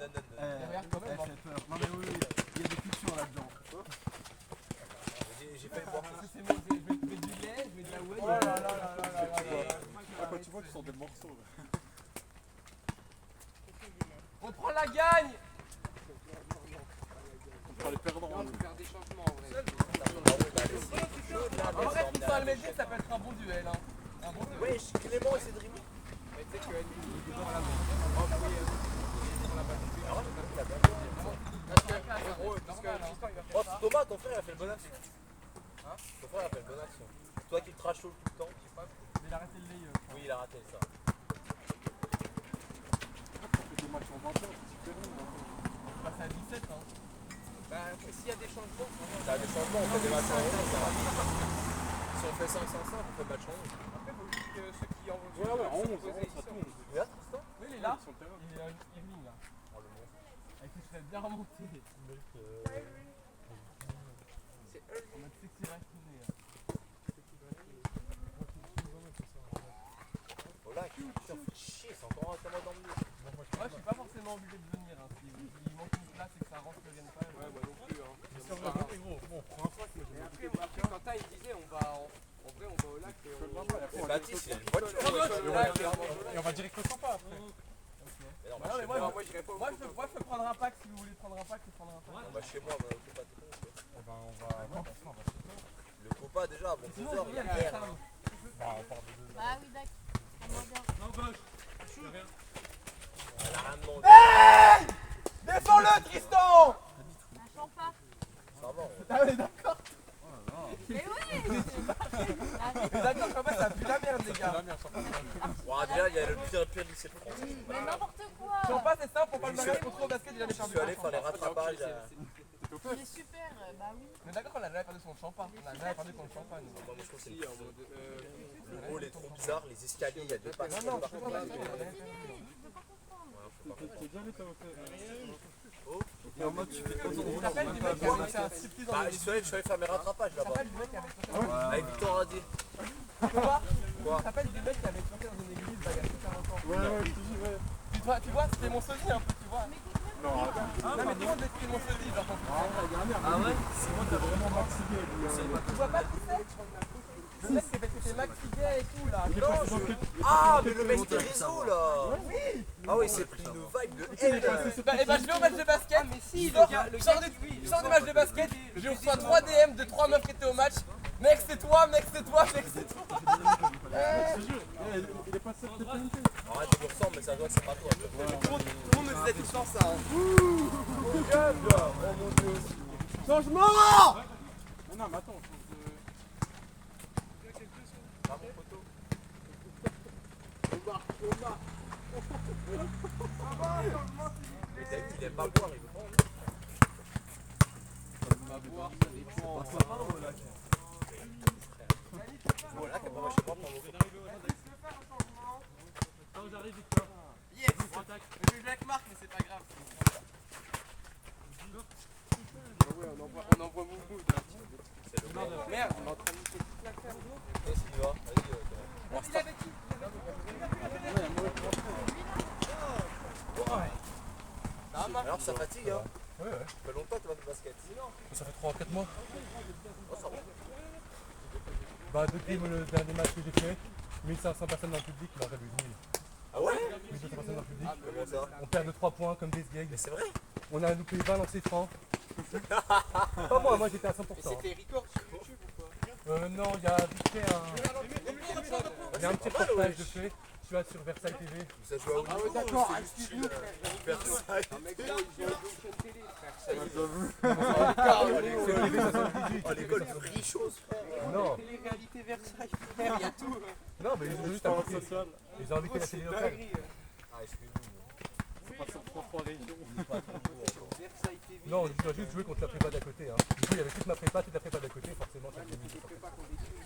[SPEAKER 2] Regarde quand même,
[SPEAKER 4] Elle fait peur. Non mais oui, il y a des cultures là-dedans.
[SPEAKER 1] J'ai failli boire.
[SPEAKER 2] c'est bon, je mets du lait, je mets de la whey.
[SPEAKER 3] Oh là là là là là là. Ah, quand tu vois qu'ils sont des morceaux. Là.
[SPEAKER 2] On prend la gagne.
[SPEAKER 3] On prend les perdants.
[SPEAKER 7] On peut faire des changements en vrai.
[SPEAKER 2] En vrai, tout ça, le métier, ça peut être un bon duel. Hein. Un bon duel.
[SPEAKER 1] Wesh, Clément et Cédric.
[SPEAKER 7] Mais tu sais que lui, il est dans la
[SPEAKER 1] Oh, Thomas, ton frère il a fait le bon action. Hein? Ton frère il a fait le bon action. Toi qui le trash tout le temps.
[SPEAKER 2] Mais il a arrêté le lait.
[SPEAKER 1] Oui, il a raté ça.
[SPEAKER 3] On fait des matchs en 20 heures, c'est super long.
[SPEAKER 2] On passe à 17. Hein.
[SPEAKER 7] Bah, s'il y a des changements,
[SPEAKER 1] Ça a des changements, on fait des matchs en 11. Si on fait 5-5-5, on fait match en 11.
[SPEAKER 7] après, il faut juste que ceux qui en vont
[SPEAKER 3] Ouais, en 11, ça tourne.
[SPEAKER 1] Regarde Tristan.
[SPEAKER 2] Oui, il est là.
[SPEAKER 3] Sur le terrain.
[SPEAKER 2] Il est evening là.
[SPEAKER 1] Oh le monstre.
[SPEAKER 2] Avec les cheveux bien remontés.
[SPEAKER 7] C'est eux.
[SPEAKER 2] On a sexy raccoonné.
[SPEAKER 1] Oh là, putain, fait chier, c'est encore un Thomas dans le lit.
[SPEAKER 2] Moi, je suis pas forcément obligé de venir. Hein. S'il manque une place et que ça rentre, je vienne pas.
[SPEAKER 7] Ouais, moi non plus. Hein.
[SPEAKER 3] Bon, on prend un sac, mais
[SPEAKER 7] Et après, Quentin il disait on va en vrai on va au lac et on
[SPEAKER 1] Et Baptiste, il a une voiture.
[SPEAKER 3] Et on va direct au sympa après.
[SPEAKER 1] Mais non,
[SPEAKER 2] Bah non, mais
[SPEAKER 1] moi,
[SPEAKER 7] moi j'irai pas au
[SPEAKER 2] Moi, je peux prendre un pack si vous voulez prendre un pack, je peux prendre un pack.
[SPEAKER 1] on va chez moi, on va pas de con.
[SPEAKER 3] On va.
[SPEAKER 1] Le copa déjà, avant 2
[SPEAKER 2] Sinon,
[SPEAKER 1] heures,
[SPEAKER 2] on
[SPEAKER 1] il y
[SPEAKER 2] y
[SPEAKER 1] a
[SPEAKER 2] a
[SPEAKER 1] l'air.
[SPEAKER 2] le
[SPEAKER 3] Bah, on part de 2
[SPEAKER 6] Bah oui, d'accord. Ça va bien.
[SPEAKER 1] Elle a rien demandé.
[SPEAKER 2] Défends-le, Tristan.
[SPEAKER 6] La champa.
[SPEAKER 1] Ça va,
[SPEAKER 2] Ah, mais d'accord.
[SPEAKER 6] Mais oui. Arrête.
[SPEAKER 2] Mais d'accord, quand même, ça pue la merde, les gars.
[SPEAKER 1] ouais, déjà, il y a le pire lycée de France.
[SPEAKER 6] Mais n'importe quoi.
[SPEAKER 2] Champa, c'est simple, on parle de mariage contre au basket, il a
[SPEAKER 1] Je
[SPEAKER 2] perdu.
[SPEAKER 1] suis allé faire les rattrapages.
[SPEAKER 6] Il est super. Bah oui.
[SPEAKER 2] Mais d'accord, on a jamais perdu contre Champa. On a jamais perdu contre Champa, nous.
[SPEAKER 1] Moi, je trouve que c'est
[SPEAKER 7] si en mode
[SPEAKER 1] le hall est trop bizarre, les escaliers, il y a des passes.
[SPEAKER 2] Non, non,
[SPEAKER 1] partout.
[SPEAKER 2] je peux pas
[SPEAKER 6] Tu peux pas comprendre.
[SPEAKER 3] T'es déjà allé, toi,
[SPEAKER 4] Et en mode tu fais
[SPEAKER 2] Tu te rappelles du mec qui avait fait un striptease dans
[SPEAKER 1] Bah,
[SPEAKER 2] les
[SPEAKER 1] je suis allé faire mes rattrapages
[SPEAKER 2] Tu te
[SPEAKER 1] là-bas.
[SPEAKER 2] rappelles du mec qui avait fait
[SPEAKER 1] Avec Victor Radier.
[SPEAKER 2] Quoi
[SPEAKER 1] Quoi?
[SPEAKER 2] Tu te rappelles du mec qui avait chanté dans une église bah, il y a super longtemps.
[SPEAKER 3] Ouais, je te dis, ouais.
[SPEAKER 2] Tu vois, c'était mon sosie un peu, tu vois.
[SPEAKER 3] Non, attends.
[SPEAKER 2] Non, mais tout le monde dit que c'était mon sosie, genre.
[SPEAKER 4] Ah ouais?
[SPEAKER 3] Simon, t'as vraiment maximé, lui.
[SPEAKER 2] Tu vois pas qui c'est? Le mec qui fait que c'est Max Figuet et tout là.
[SPEAKER 1] Ah, mais le mec des réseaux là. Ah oui, il s'est pris une vibe de haine.
[SPEAKER 2] Et bah je vais au match de basket. Mais si, je sors du match de basket, je reçois 3 DM de 3 meufs qui étaient au match. Mec c'est toi, mec c'est toi, mec c'est toi.
[SPEAKER 3] Je te jure, il est pas cette pénalité.
[SPEAKER 1] Arrête, tu me ressembles, mais ça doit que c'est pas toi.
[SPEAKER 2] Tout le monde me disait tout le temps ça.
[SPEAKER 1] Oh mon dieu.
[SPEAKER 2] Changement.
[SPEAKER 3] Mais non, mais attends,
[SPEAKER 1] Ah mon poteau. Mais t'as vu, il aime pas boire, il veut pas en
[SPEAKER 7] boire, ça dépend.
[SPEAKER 1] Voilà, qu'à pas moi chez moi pour vous.
[SPEAKER 2] Yes. Je vais avec Marc mais c'est pas grave.
[SPEAKER 7] Ouais, on envoie Moumou.
[SPEAKER 1] C'est le merde.
[SPEAKER 7] Merde, on est en train de niquer toute la ferme.
[SPEAKER 1] Qu'est-ce qu'il va? Vas-y,
[SPEAKER 2] Il est avec qui?
[SPEAKER 1] alors ça fatigue hein?
[SPEAKER 5] Ouais, ouais.
[SPEAKER 1] Ça fait longtemps que tu vas faire basket.
[SPEAKER 5] Ça fait 3 ou 4 mois.
[SPEAKER 1] Oh, ça va.
[SPEAKER 5] Bah, depuis le dernier match que j'ai fait, 1500 personnes dans le public, il aurait eu 1000.
[SPEAKER 1] Ah ouais?
[SPEAKER 5] 1200 personnes dans le public.
[SPEAKER 1] Comment ça?
[SPEAKER 5] On perd de 3 points comme des gags.
[SPEAKER 1] Mais c'est vrai?
[SPEAKER 5] On a loupé 20 lancers francs. Pas moi j'étais à 100%.
[SPEAKER 7] Mais c'était record sur YouTube ou quoi?
[SPEAKER 5] Non, il y a vite fait il y a un petit reportage de fait. Tu vas sur Versailles TV.
[SPEAKER 1] Ça joue à haut
[SPEAKER 7] Ah ouais,
[SPEAKER 1] niveau,
[SPEAKER 7] d'accord,
[SPEAKER 1] c'est juste
[SPEAKER 7] excuse-nous, frère.
[SPEAKER 1] Versailles.
[SPEAKER 7] Un mec là, il joue à Ocean Télé, frère.
[SPEAKER 1] Oh l'école est richose frère.
[SPEAKER 5] Non,
[SPEAKER 7] Télé-réalité Versailles, frère, il y a tout.
[SPEAKER 5] non, mais ils ont juste invité, ils ont invité la télé locale.
[SPEAKER 1] Ah excuse-nous.
[SPEAKER 3] c'est pas sur 3 régions.
[SPEAKER 7] Versailles TV.
[SPEAKER 5] Non, je dois juste jouer contre la prépa d'à côté. Hein. Du coup, il y avait toute ma prépa, toute la prépa d'à côté, forcément, ça fait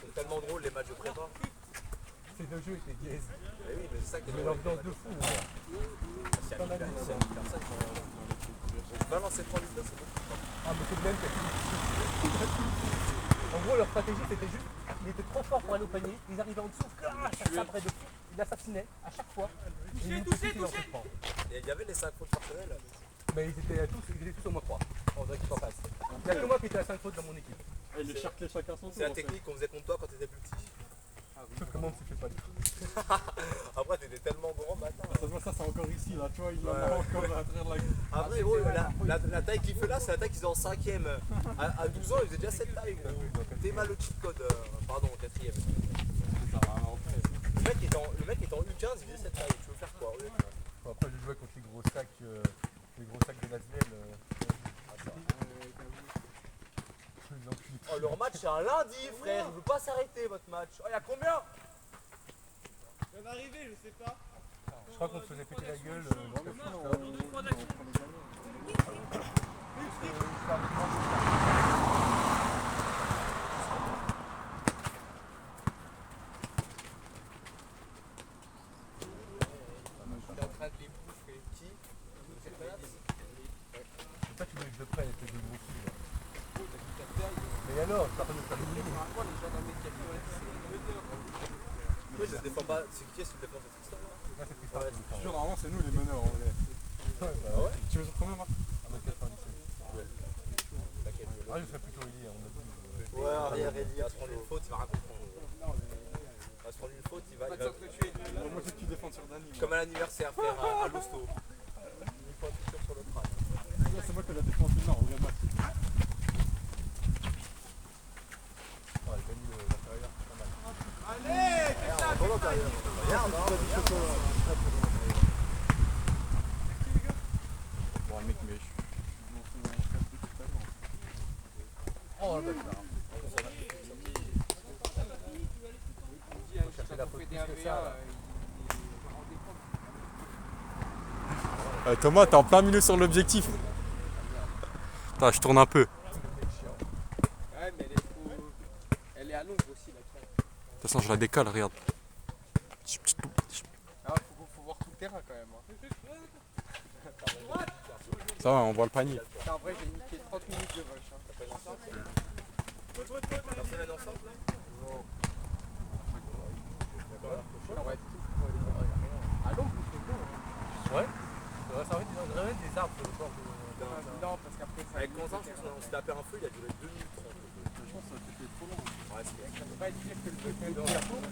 [SPEAKER 1] C'est tellement drôle les matchs de prépa.
[SPEAKER 5] C'est le jeu était gaze.
[SPEAKER 1] Eh oui, mais c'est ça qui est
[SPEAKER 5] Mais
[SPEAKER 1] drôle.
[SPEAKER 5] l'ambiance de fou. Hein.
[SPEAKER 1] C'est à 1000 personnes. Donc balancer 3 minutes, c'est beaucoup.
[SPEAKER 5] Ah, mais c'est le même qui a En gros, leur stratégie, c'était juste, il était trop fort pour aller au panier, ils arrivaient en dessous, ça sabrait de fou, ils assassinaient à chaque fois.
[SPEAKER 2] Touché.
[SPEAKER 1] Et il y avait les 5 fautes personnelles.
[SPEAKER 5] Mais ils étaient tous au moins 3, en vrai qu'ils s'en passent. Il n'y a que moi qui étais à 5 fautes dans mon équipe.
[SPEAKER 3] Et les charclés chacun son tour.
[SPEAKER 1] C'est la technique qu'on faisait contre toi quand t'étais plus petit.
[SPEAKER 5] Sauf que moi, on ne se fait pas du tout.
[SPEAKER 1] Après, t'étais tellement grand matin.
[SPEAKER 3] Ça se voit, ça c'est encore ici là, tu vois, il en a encore à travers la gueule.
[SPEAKER 1] Après, gros, la taille qu'il fait là, c'est la taille qu'ils ont en 5ème. À 12 ans, il faisait déjà cette taille. T'es mal le cheat code. Pardon, 4ème.
[SPEAKER 3] Ça va inventer.
[SPEAKER 1] Le mec est en U15, il faisait cette taille. Tu veux faire quoi?
[SPEAKER 5] Bon, après, je jouais contre les gros sacs de Lasvel.
[SPEAKER 1] Oh, leur match, c'est un lundi, frère. Il veut pas s'arrêter, votre match. Oh, il y a combien?
[SPEAKER 2] Je viens d'arriver, je sais pas.
[SPEAKER 5] Je crois qu'on se faisait péter la gueule.
[SPEAKER 1] T'es en train de les bouffer, les petits.
[SPEAKER 5] C'est ça que tu veux que je prenne, espèce de gros cul là. Mais alors, ça va nous faire une
[SPEAKER 1] Pourquoi je se défends pas? C'est qui est-ce qui se défend cette histoire là?
[SPEAKER 5] Là, c'est plus
[SPEAKER 1] Ouais,
[SPEAKER 5] tard.
[SPEAKER 3] Je te jure, normalement c'est nous les meneurs en vrai.
[SPEAKER 1] Ah ouais?
[SPEAKER 3] Tu veux sur combien, Marc?
[SPEAKER 5] 1m97.
[SPEAKER 1] T'inquiète,
[SPEAKER 5] Ah, je serais plutôt lié, on a dit.
[SPEAKER 1] ouais, arrière, Elie, il va se prendre une faute, il va rien comprendre. Il va se prendre une faute, il va.
[SPEAKER 3] Moi je veux que tu défends sur Dani.
[SPEAKER 1] Comme à l'anniversaire, frère, à l'hosto. Il faut un piqûre sur le crâne.
[SPEAKER 3] C'est moi qui ai la défense une en vrai, Marc.
[SPEAKER 5] Ouais, j'ai mis l'intérieur, c'est pas mal.
[SPEAKER 2] Allez,
[SPEAKER 1] Regarde, dans l'intérieur. Regarde,
[SPEAKER 3] Bon, mec, mais je suis.
[SPEAKER 5] Oh, le bâtard.
[SPEAKER 3] Thomas, t'es en plein milieu sur l'objectif. Attends, je tourne un peu.
[SPEAKER 7] Ouais, mais elle est à l'ombre aussi, la crème.
[SPEAKER 3] De toute façon, je la décale, regarde.
[SPEAKER 7] Ah, faut voir tout le terrain quand même. Hein.
[SPEAKER 3] Ça va, on voit le panier.
[SPEAKER 7] En vrai, j'ai niqué 30 minutes de rush. Hein.
[SPEAKER 1] Personnel ensemble là?
[SPEAKER 7] Ça va être tout. À l'ombre, c'est beau.
[SPEAKER 5] Ouais. Ça va être des arbres sur le bord de.
[SPEAKER 7] Non, parce qu'après, ça.
[SPEAKER 1] Avec Quentin, on s'est tapé un feu, il a duré 2 minutes 30.
[SPEAKER 3] Je pense que c'était trop long.
[SPEAKER 1] Ouais,
[SPEAKER 7] Ça peut pas être pire que le truc de Carrefour.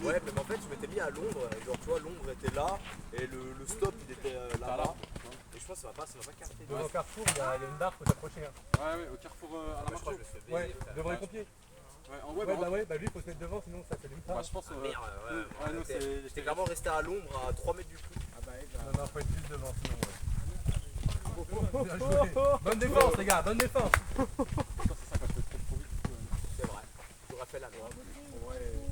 [SPEAKER 1] ouais, mais en fait, je m'étais mis à l'ombre, et genre, tu vois, l'ombre était là, et le stop, il était là-bas. Et je pense que ça va pas capter.
[SPEAKER 5] Devant Carrefour, il y a une barre, faut s'approcher. Hein.
[SPEAKER 3] Ouais, au carrefour à la
[SPEAKER 1] Je crois que je
[SPEAKER 3] marche.
[SPEAKER 1] me suis fait
[SPEAKER 5] Ouais,
[SPEAKER 1] baiser, frère.
[SPEAKER 5] devant les pompiers.
[SPEAKER 3] Ouais, en
[SPEAKER 5] Ouais,
[SPEAKER 3] vrai,
[SPEAKER 5] bah lui, il faut se mettre devant, sinon ça s'allume pas.
[SPEAKER 3] bah, je pense.
[SPEAKER 1] Ah, merde, ouais,
[SPEAKER 3] Ouais, non, c'est.
[SPEAKER 1] j'étais clairement resté à l'ombre à 3 mètres du coup.
[SPEAKER 7] Ah bah,
[SPEAKER 5] Non, faut être juste devant, sinon. Ouais. Bien joué. Bonne défense, les gars, bonne défense.
[SPEAKER 3] C'est ça quand je fais trop vite.
[SPEAKER 1] C'est vrai. J'aurais fait la même.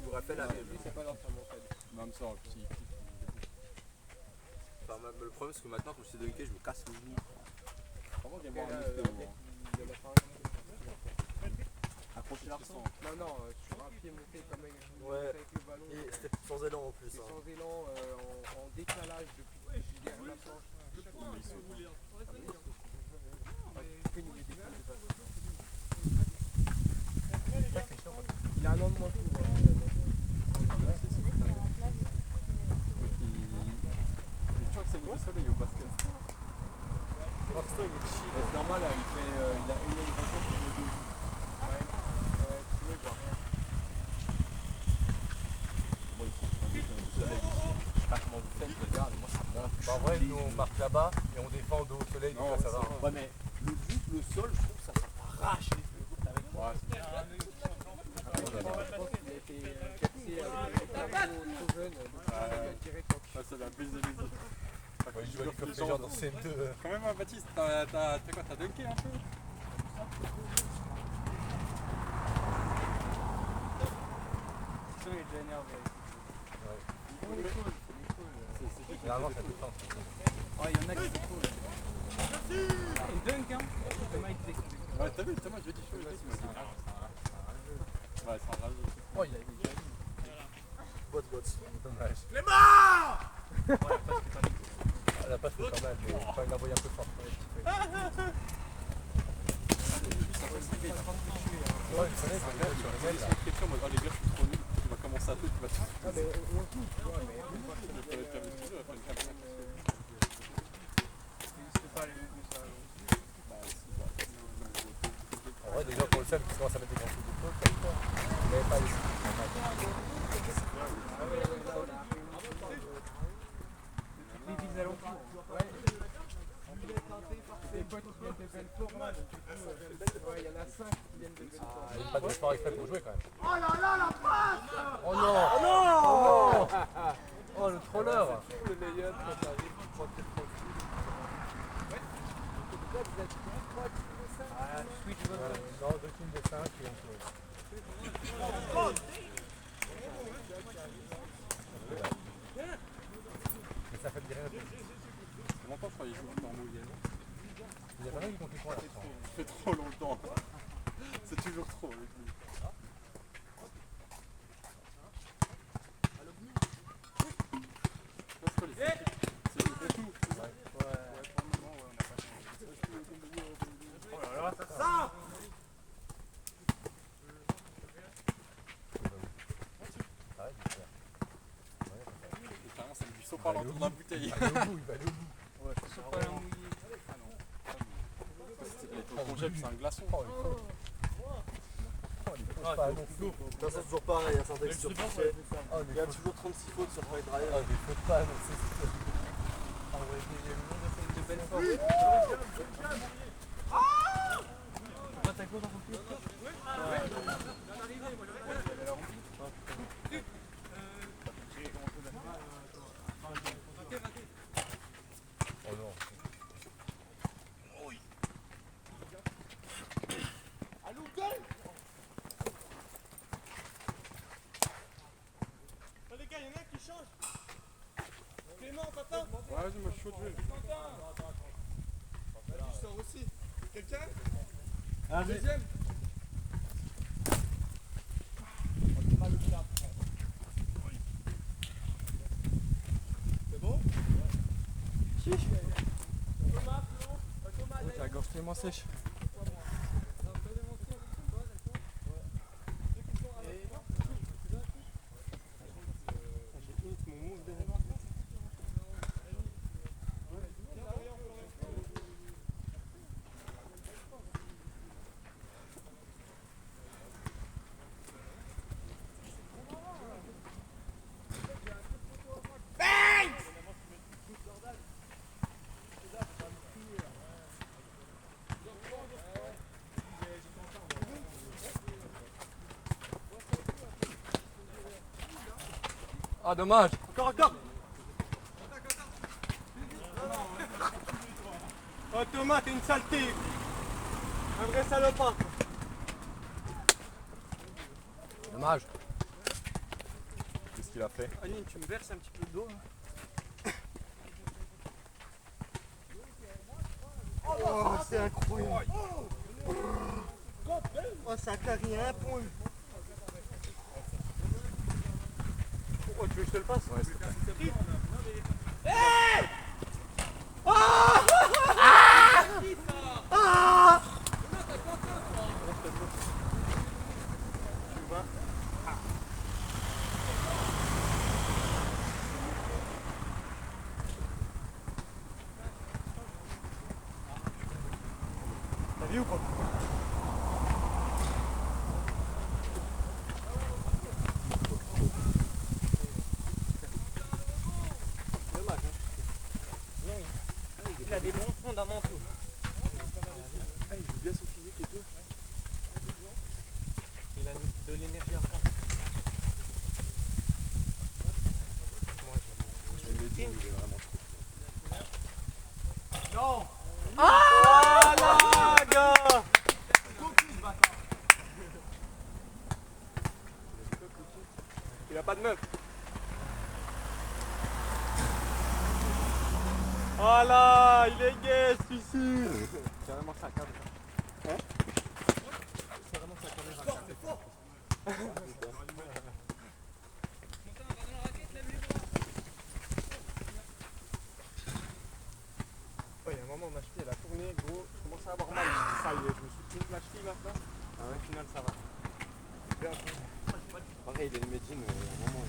[SPEAKER 1] J'aurais fait la même.
[SPEAKER 7] lui, c'est pas dans sa montagne.
[SPEAKER 3] Même ça, petit.
[SPEAKER 1] Enfin, le problème, c'est que maintenant, quand je suis dunké, je me casse le genou.
[SPEAKER 3] Vraiment, il y a
[SPEAKER 7] Et
[SPEAKER 3] moins
[SPEAKER 7] là,
[SPEAKER 3] de
[SPEAKER 7] le
[SPEAKER 3] vidéos.
[SPEAKER 7] mec, il en a fait un.
[SPEAKER 3] Accrocher l'arçon.
[SPEAKER 7] Non, sur un pied monté comme avec
[SPEAKER 1] Ouais.
[SPEAKER 7] avec le ballon.
[SPEAKER 1] Et c'était sans élan en plus.
[SPEAKER 7] C'est
[SPEAKER 1] Hein.
[SPEAKER 7] sans élan, en décalage depuis derrière la planche. Il a un an de moins que moi.
[SPEAKER 3] Tu vois que c'est le gros soleil au basket. C'est normal, là, il a une élévation sur le dos.
[SPEAKER 7] Tu veux voir.
[SPEAKER 3] Moi, il faut du soleil ici.
[SPEAKER 5] Je sais pas comment vous faites, les gars, mais moi ça me monte. Bah, en vrai, nous on marque là-bas et on défend dos au soleil, donc là ça va.
[SPEAKER 1] Ouais, mais le sol, je trouve que ça arrache les cheveux.
[SPEAKER 3] Ouais, c'est
[SPEAKER 7] Je pense qu'il a été capté trop jeune, donc il a tiré quand
[SPEAKER 3] ça, c'est la brise des autres.
[SPEAKER 5] Ouais, il joue comme les gens dans CM2.
[SPEAKER 3] Quand même, Baptiste, t'as quoi? T'as dunké un peu?
[SPEAKER 7] il est déjà énervé.
[SPEAKER 5] Généralement, ça défend.
[SPEAKER 7] Ouais, il y en a qui sont cool. Il dunk, hein. Thomas, il disait qu'il
[SPEAKER 3] Ouais, t'as vu, Thomas, je lui ai dit chaud, il m'a dit. Ouais, c'est un rageux.
[SPEAKER 5] Oh, il a déjà mis.
[SPEAKER 1] Bots.
[SPEAKER 5] Dommage.
[SPEAKER 1] Clément!
[SPEAKER 5] La passe fait pas mal, mais quand il l'a envoyé un peu fort. Ouais, je connais, c'est sur le mail là.
[SPEAKER 3] Moi, les gars, je suis trop nul. Tu vas commencer à tout, tu vas tout.
[SPEAKER 7] Ah, mais on joue, tu vois, mais
[SPEAKER 5] En vrai, déjà pour le seul qui commence à mettre des grands coups de poing comme ça. Mais pas les
[SPEAKER 7] les villes alentours. Des potes qui viennent de Belfort, là. Ouais, il y en a 5 qui viennent de Belfort.
[SPEAKER 5] Il n'y a pas de sport exprès pour jouer quand même.
[SPEAKER 7] Oh là là, la passe!
[SPEAKER 5] Oh non! Oh non! Oh le troller!
[SPEAKER 7] Le meilleur quand t'arrives, tu crois que t'es tranquille. Vous êtes 3 teams de 5? Ah, switch,
[SPEAKER 5] Voilà. Non, 2 teams de 5 et on peut. Mais ça fait bien rien.
[SPEAKER 3] Ça fait longtemps, je crois, qu'ils jouent en mouillé.
[SPEAKER 5] Il y a pas mal qui comptent les points là.
[SPEAKER 3] Ça fait trop longtemps. C'est toujours trop avec lui. C'est le tout. Ouais, pour le moment, on n'a pas changé. Oh là là, ça! Carrément, c'est du saut par l'entour de la bouteille.
[SPEAKER 5] Il va aller au bout, il va aller au bout.
[SPEAKER 3] Ouais, saut par la mouillée. Ah non. C'est un congé, puis c'est un glaçon.
[SPEAKER 5] Oh, il pose pas à non.
[SPEAKER 1] Ça c'est toujours pareil, il y a certains qui surpassaient.
[SPEAKER 5] Oh,
[SPEAKER 1] Il y a toujours 36 fautes sur Fight Drive.
[SPEAKER 5] Oh, mais faut pas annoncer ça.
[SPEAKER 7] Ah ouais, il y a le nom de scène de Belfort. Ah, t'as quoi dans ton pied?
[SPEAKER 5] Oh non.
[SPEAKER 3] Les gars, il y en a qui changent. Clément, Quentin. Ouais, vas-y, moi je suis chaud de jouer. Vas-y, je sors aussi. Quelqu'un? Un deuxième. C'est bon? Si. La gorge tellement sèche.
[SPEAKER 2] Ah dommage.
[SPEAKER 3] Encore. Oh Thomas, t'es une saleté. Un vrai salopard.
[SPEAKER 2] Dommage.
[SPEAKER 3] Qu'est-ce qu'il a fait?
[SPEAKER 7] Aline, tu me verses un petit peu d'eau.
[SPEAKER 3] Oh, c'est incroyable. Oh, ça clarie un point. Oh, tu veux que je te le passe? Ouais, c'est T'as vu ou pas?
[SPEAKER 7] Il a des bons fondamentaux.
[SPEAKER 3] Ah, il joue bien son physique et tout.
[SPEAKER 7] Il a de l'énergie à fond.
[SPEAKER 3] Je l'ai dit, il est vraiment trop.
[SPEAKER 7] Non!
[SPEAKER 3] Voilà, gars! Il a pas de meuf. Voilà, il est gay celui-ci. C'est vraiment sa caméra. Hein? C'est vraiment sa caméra. ça y est, je me suis pris la cheville maintenant. Au final, ça va.
[SPEAKER 1] Pareil, il a une médecine, à un moment.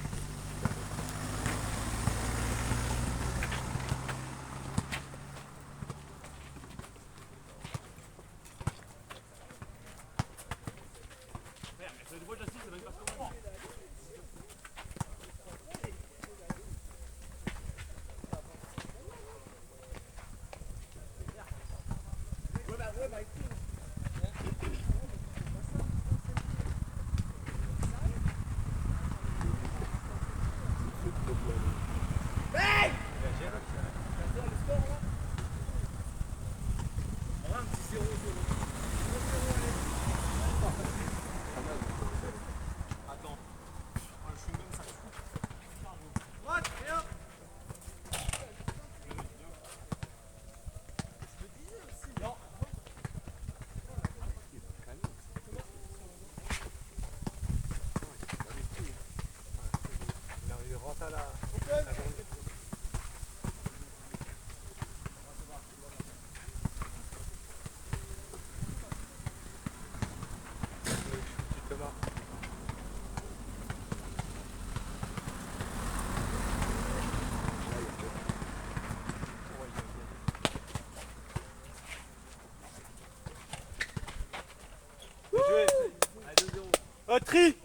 [SPEAKER 3] Oh, Tri,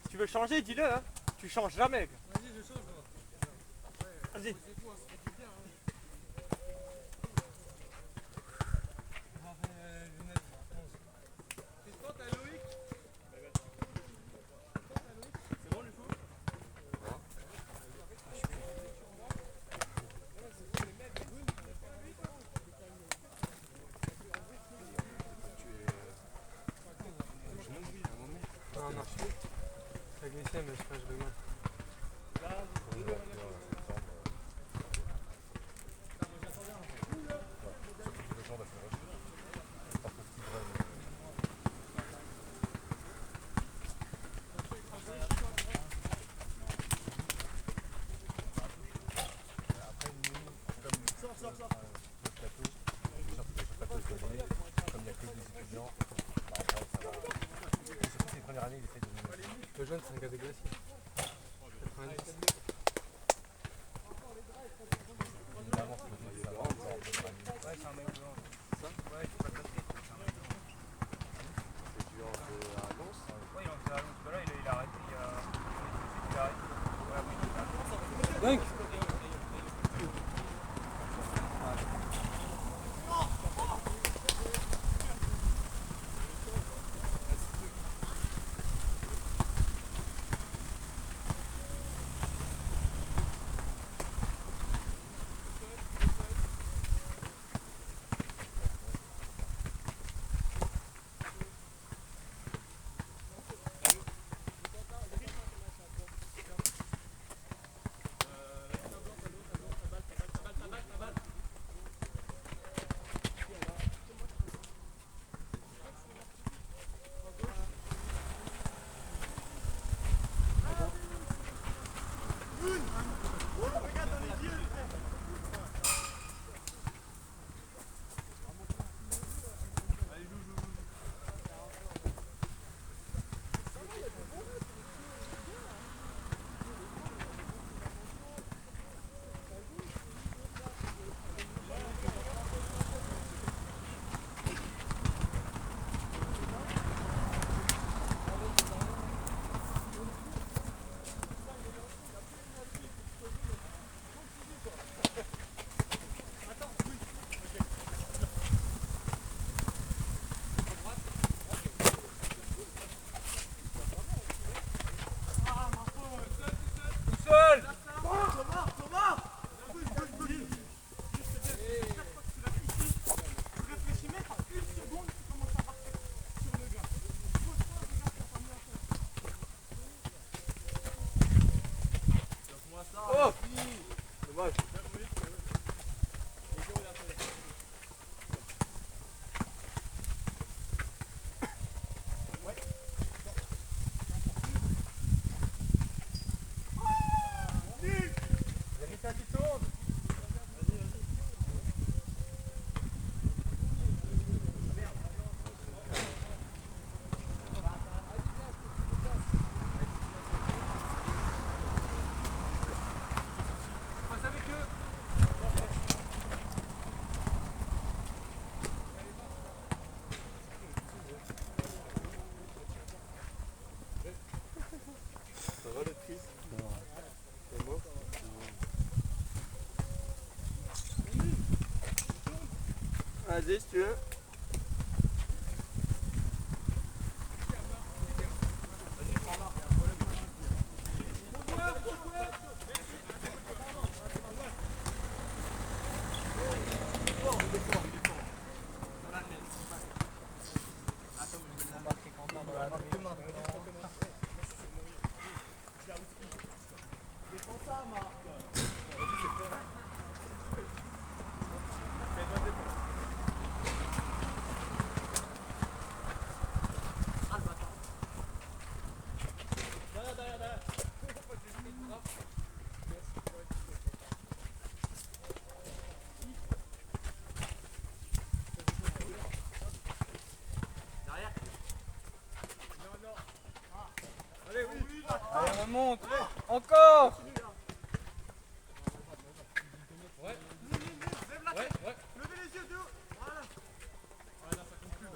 [SPEAKER 3] si tu veux changer, dis-le, hein. Tu changes jamais.
[SPEAKER 2] Vas-y, je change.
[SPEAKER 3] Vas-y.
[SPEAKER 2] C'est tout, hein, ça fait du bien. Hein. Lunettes. Tristan, t'as Loïc? C'est bon, du coup?
[SPEAKER 3] Non, non. Ça glissait, mais je rigole. Le jeune, c'est un gars de glacier. 90.
[SPEAKER 4] Ouais, c'est un mec blanc. Ça? Ouais, c'est pas de basket.
[SPEAKER 1] C'est du genre à Lens.
[SPEAKER 4] Ouais, il en faisait à Lens. Bah là, il a arrêté. Il a arrêté. Ouais, oui, il a arrêté.
[SPEAKER 3] Dingue.
[SPEAKER 1] Vas-y si tu veux.
[SPEAKER 3] Allez, remonte. Encore.
[SPEAKER 2] Levez les yeux de haut. Voilà. Ouais, là, ça conclut.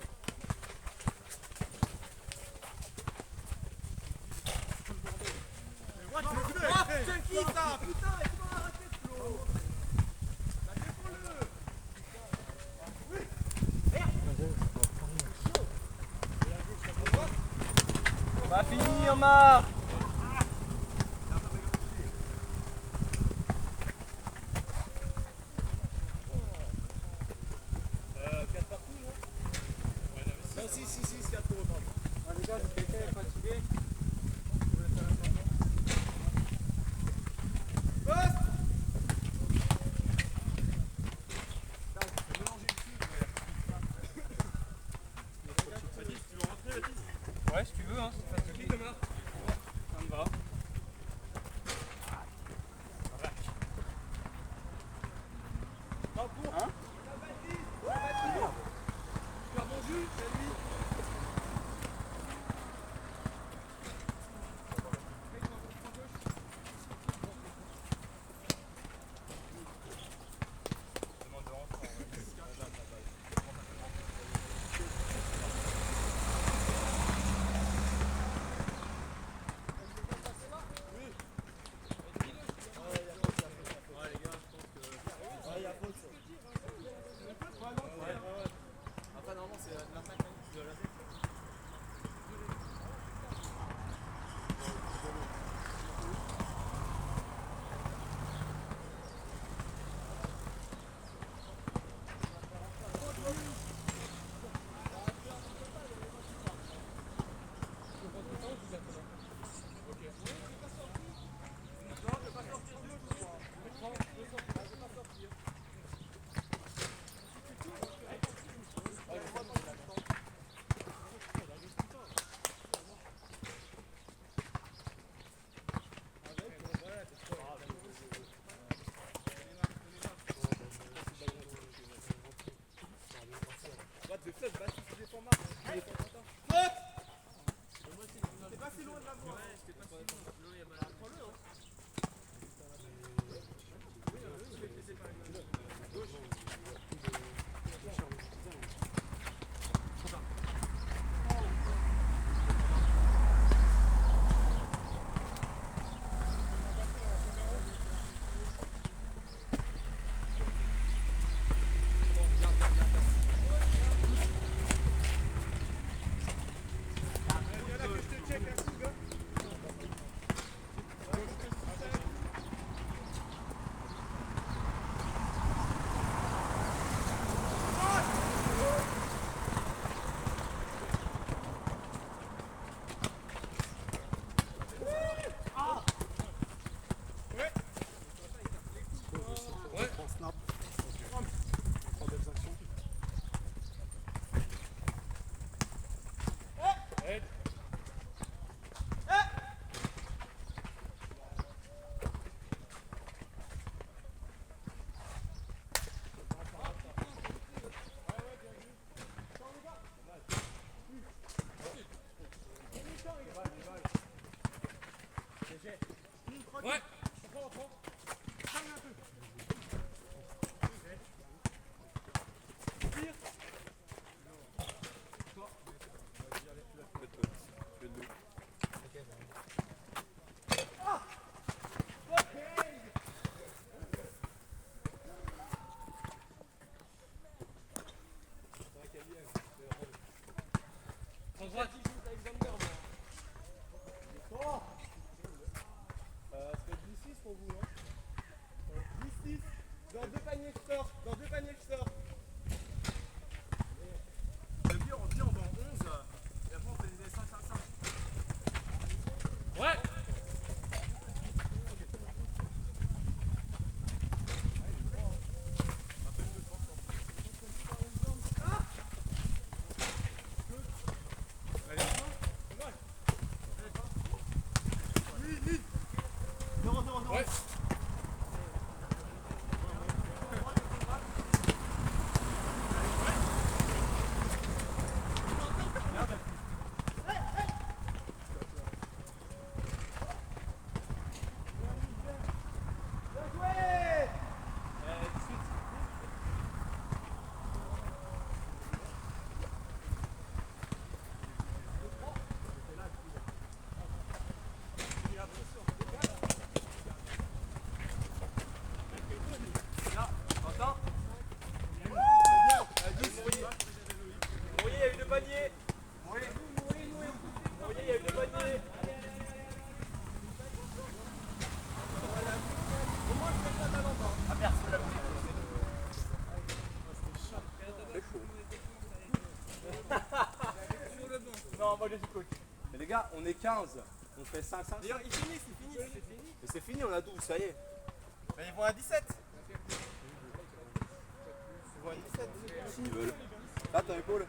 [SPEAKER 2] C'est qui ça? Putain, mais comment arrêter Flo? Bah, défends-le.
[SPEAKER 3] Pas fini, Omar.
[SPEAKER 7] Les gars, si quelqu'un est fatigué,
[SPEAKER 3] Ouais, si tu veux, hein, c'est fatigué. Ça me va. Hein?
[SPEAKER 1] Mourier, il y a eu 2 paniers. Mourier, il y a eu 2 paniers.
[SPEAKER 5] Non, moi je suis coach.
[SPEAKER 1] Mais les gars, on est 15. On fait 5-5.
[SPEAKER 2] D'ailleurs, ils finissent, c'est fini.
[SPEAKER 1] Mais c'est fini, on a 12, ça y est.
[SPEAKER 2] Mais ils vont à 17.
[SPEAKER 1] Ils vont à 17. S'ils veulent. Là, t'as épaule.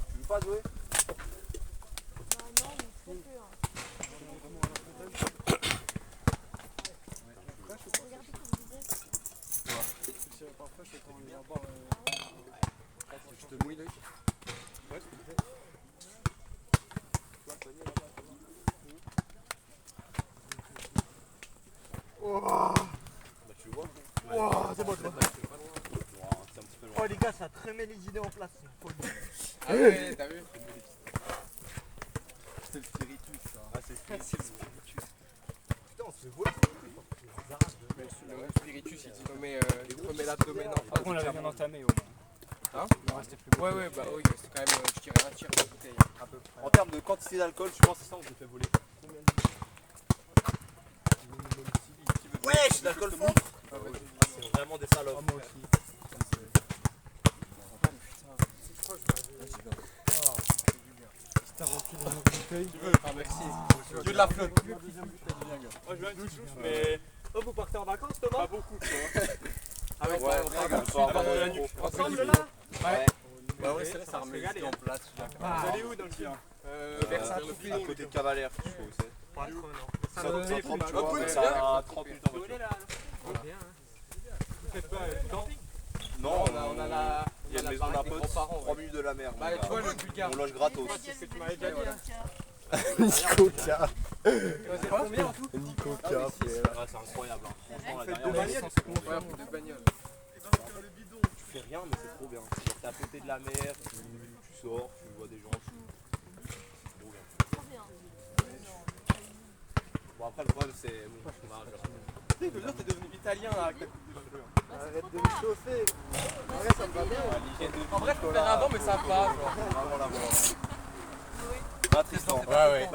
[SPEAKER 1] Tu veux pas jouer?
[SPEAKER 6] Non, mais très peu. Hein. Regardez comme vous êtes.
[SPEAKER 7] Parfois, c'est quand on les aborde.
[SPEAKER 1] Je te mouille l'œil. Ouais, s'il te plaît. Bah tu vois.
[SPEAKER 5] Wow, c'est bon, c'est bon.
[SPEAKER 1] C'est un petit peu loin.
[SPEAKER 5] Oh les gars, ça te remet les idées en place. c'est une folie.
[SPEAKER 2] Ah ouais, t'as vu?
[SPEAKER 1] C'est le spiritus ça. Ah c'est le spiritus. Putain on se fait voler.
[SPEAKER 2] Le spiritus, il te remet l'abdomen en face.
[SPEAKER 3] Après, on l'avait bien entamé au moins.
[SPEAKER 2] Hein?
[SPEAKER 3] Il en restait plus
[SPEAKER 2] Ouais,
[SPEAKER 3] beaucoup.
[SPEAKER 2] ouais, bah oui, c'est quand même, je dirais un tiers de la bouteille.
[SPEAKER 3] À peu près.
[SPEAKER 1] En termes de quantité d'alcool, je pense que c'est ça que je me fais voler. Wesh, l'alcool fond.
[SPEAKER 2] Ah ouais.
[SPEAKER 1] C'est vraiment des salopes.
[SPEAKER 5] Moi aussi. T'as rempli dans notre bouteille.
[SPEAKER 2] Ah merci. Dieu de la flotte.
[SPEAKER 5] Moi je veux un petit souffle, mais. Oh, vous partez en vacances Thomas? Pas beaucoup, tu vois.
[SPEAKER 2] Avec
[SPEAKER 1] Ouais,
[SPEAKER 2] on drague
[SPEAKER 1] on part
[SPEAKER 2] dans la
[SPEAKER 1] dans
[SPEAKER 2] nuque.
[SPEAKER 5] Ensemble là?
[SPEAKER 2] Ouais.
[SPEAKER 1] Bah ouais, c'est vrai, ça remet les idées en place.
[SPEAKER 5] Vous allez où dans le film?
[SPEAKER 2] Vers
[SPEAKER 1] À côté de Cavalère, je sais pas où c'est.
[SPEAKER 5] Pas trop, non.
[SPEAKER 1] Ça doit être 30, tu
[SPEAKER 2] Ah,
[SPEAKER 1] vois,
[SPEAKER 2] cool,
[SPEAKER 1] mais
[SPEAKER 2] c'est
[SPEAKER 1] ça
[SPEAKER 2] bien.
[SPEAKER 1] a 30 minutes en voiture.
[SPEAKER 5] Vous faites quoi? Du camping?
[SPEAKER 1] Non,
[SPEAKER 2] on a la.
[SPEAKER 1] il y a une
[SPEAKER 2] la
[SPEAKER 1] maison d'un
[SPEAKER 2] baraque des
[SPEAKER 1] pote,
[SPEAKER 2] grands-parents,
[SPEAKER 1] 3 minutes de la mer.
[SPEAKER 2] Bah, tu vois, le bulgare.
[SPEAKER 1] On loge gratos.
[SPEAKER 5] C'est ce que tu m'avais déjà dit. hein.
[SPEAKER 1] Nico K.
[SPEAKER 2] C'est combien en tout?
[SPEAKER 1] Nico K, frère. Ah, c'est incroyable. Hein. Franchement, la
[SPEAKER 5] Faites
[SPEAKER 1] dernière
[SPEAKER 5] deux
[SPEAKER 1] fois,
[SPEAKER 5] bagnoles,
[SPEAKER 2] Ouais, pour deux bagnoles.
[SPEAKER 1] tu fais rien, mais c'est trop bien. Genre, t'es à côté de la mer, tu sors, tu vois des gens. C'est trop bien.
[SPEAKER 6] Trop bien.
[SPEAKER 1] Bon, après, le problème, c'est. Bon, on a genre.
[SPEAKER 2] Tu sais, t'es devenu italien là.
[SPEAKER 5] Arrête de me chauffer. Ouais, ça me va bien.
[SPEAKER 1] L'hygiène de vie.
[SPEAKER 2] En vrai, faut faire un vent, mais ça va, genre.
[SPEAKER 1] Vraiment la mort. Pas Tristan.
[SPEAKER 2] Ouais, ouais.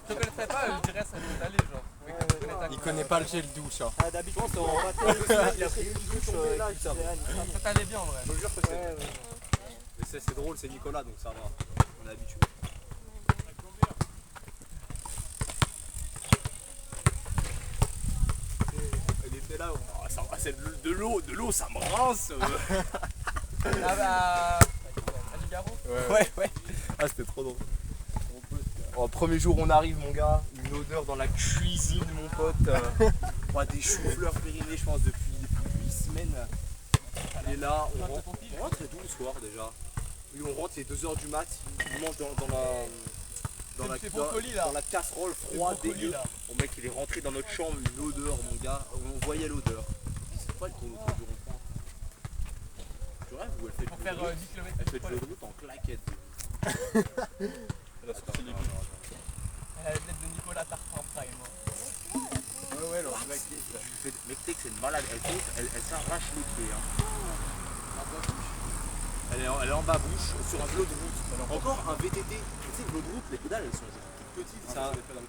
[SPEAKER 2] Je te connaîtrais pas, je dirais ça peut aller, genre.
[SPEAKER 3] Il connaît pas le gel douche. Hein.
[SPEAKER 5] Ah, d'habitude, on va pas il a pris une douche là, il s'est
[SPEAKER 2] Ça t'allait bien en vrai.
[SPEAKER 1] Je te jure que c'est. Mais c'est drôle, c'est Nicolas, donc ça va. On est habitué. Elle était là, oh, ça va, c'est de l'eau, ça me rince.
[SPEAKER 2] Ah bah. À Ligaro.
[SPEAKER 1] Ouais. Ah, c'était trop drôle. Oh, premier jour, on arrive, mon gars, une odeur dans la cuisine, mon pote. Ouais, des choux-fleurs périmés, je pense, depuis 8 semaines. Et là, on rentre et tout le soir déjà. Oui, on rentre, il est 2h du mat, on mange dans la casserole froide, dégueu. Mon mec, il est rentré dans notre chambre, une odeur, mon gars, on voyait l'odeur. C'est pas le tour du rond-point. Tu rêves ou elle fait
[SPEAKER 2] Pour
[SPEAKER 1] du
[SPEAKER 2] faire
[SPEAKER 1] vélo
[SPEAKER 2] 10 km.
[SPEAKER 1] Elle fait du vélo de route en claquette. Là, c'est parti, les
[SPEAKER 2] Elle a la tête de Nicolas Tartin Prime.
[SPEAKER 1] Ouais, alors, mec, tu sais que c'est une malade, elle s'arrache les pieds. Hein. Elle est en bas-bouche sur un vélo de route. Encore un VTT. Tu sais, le vélo de route, les pédales, elles sont genre toutes petites.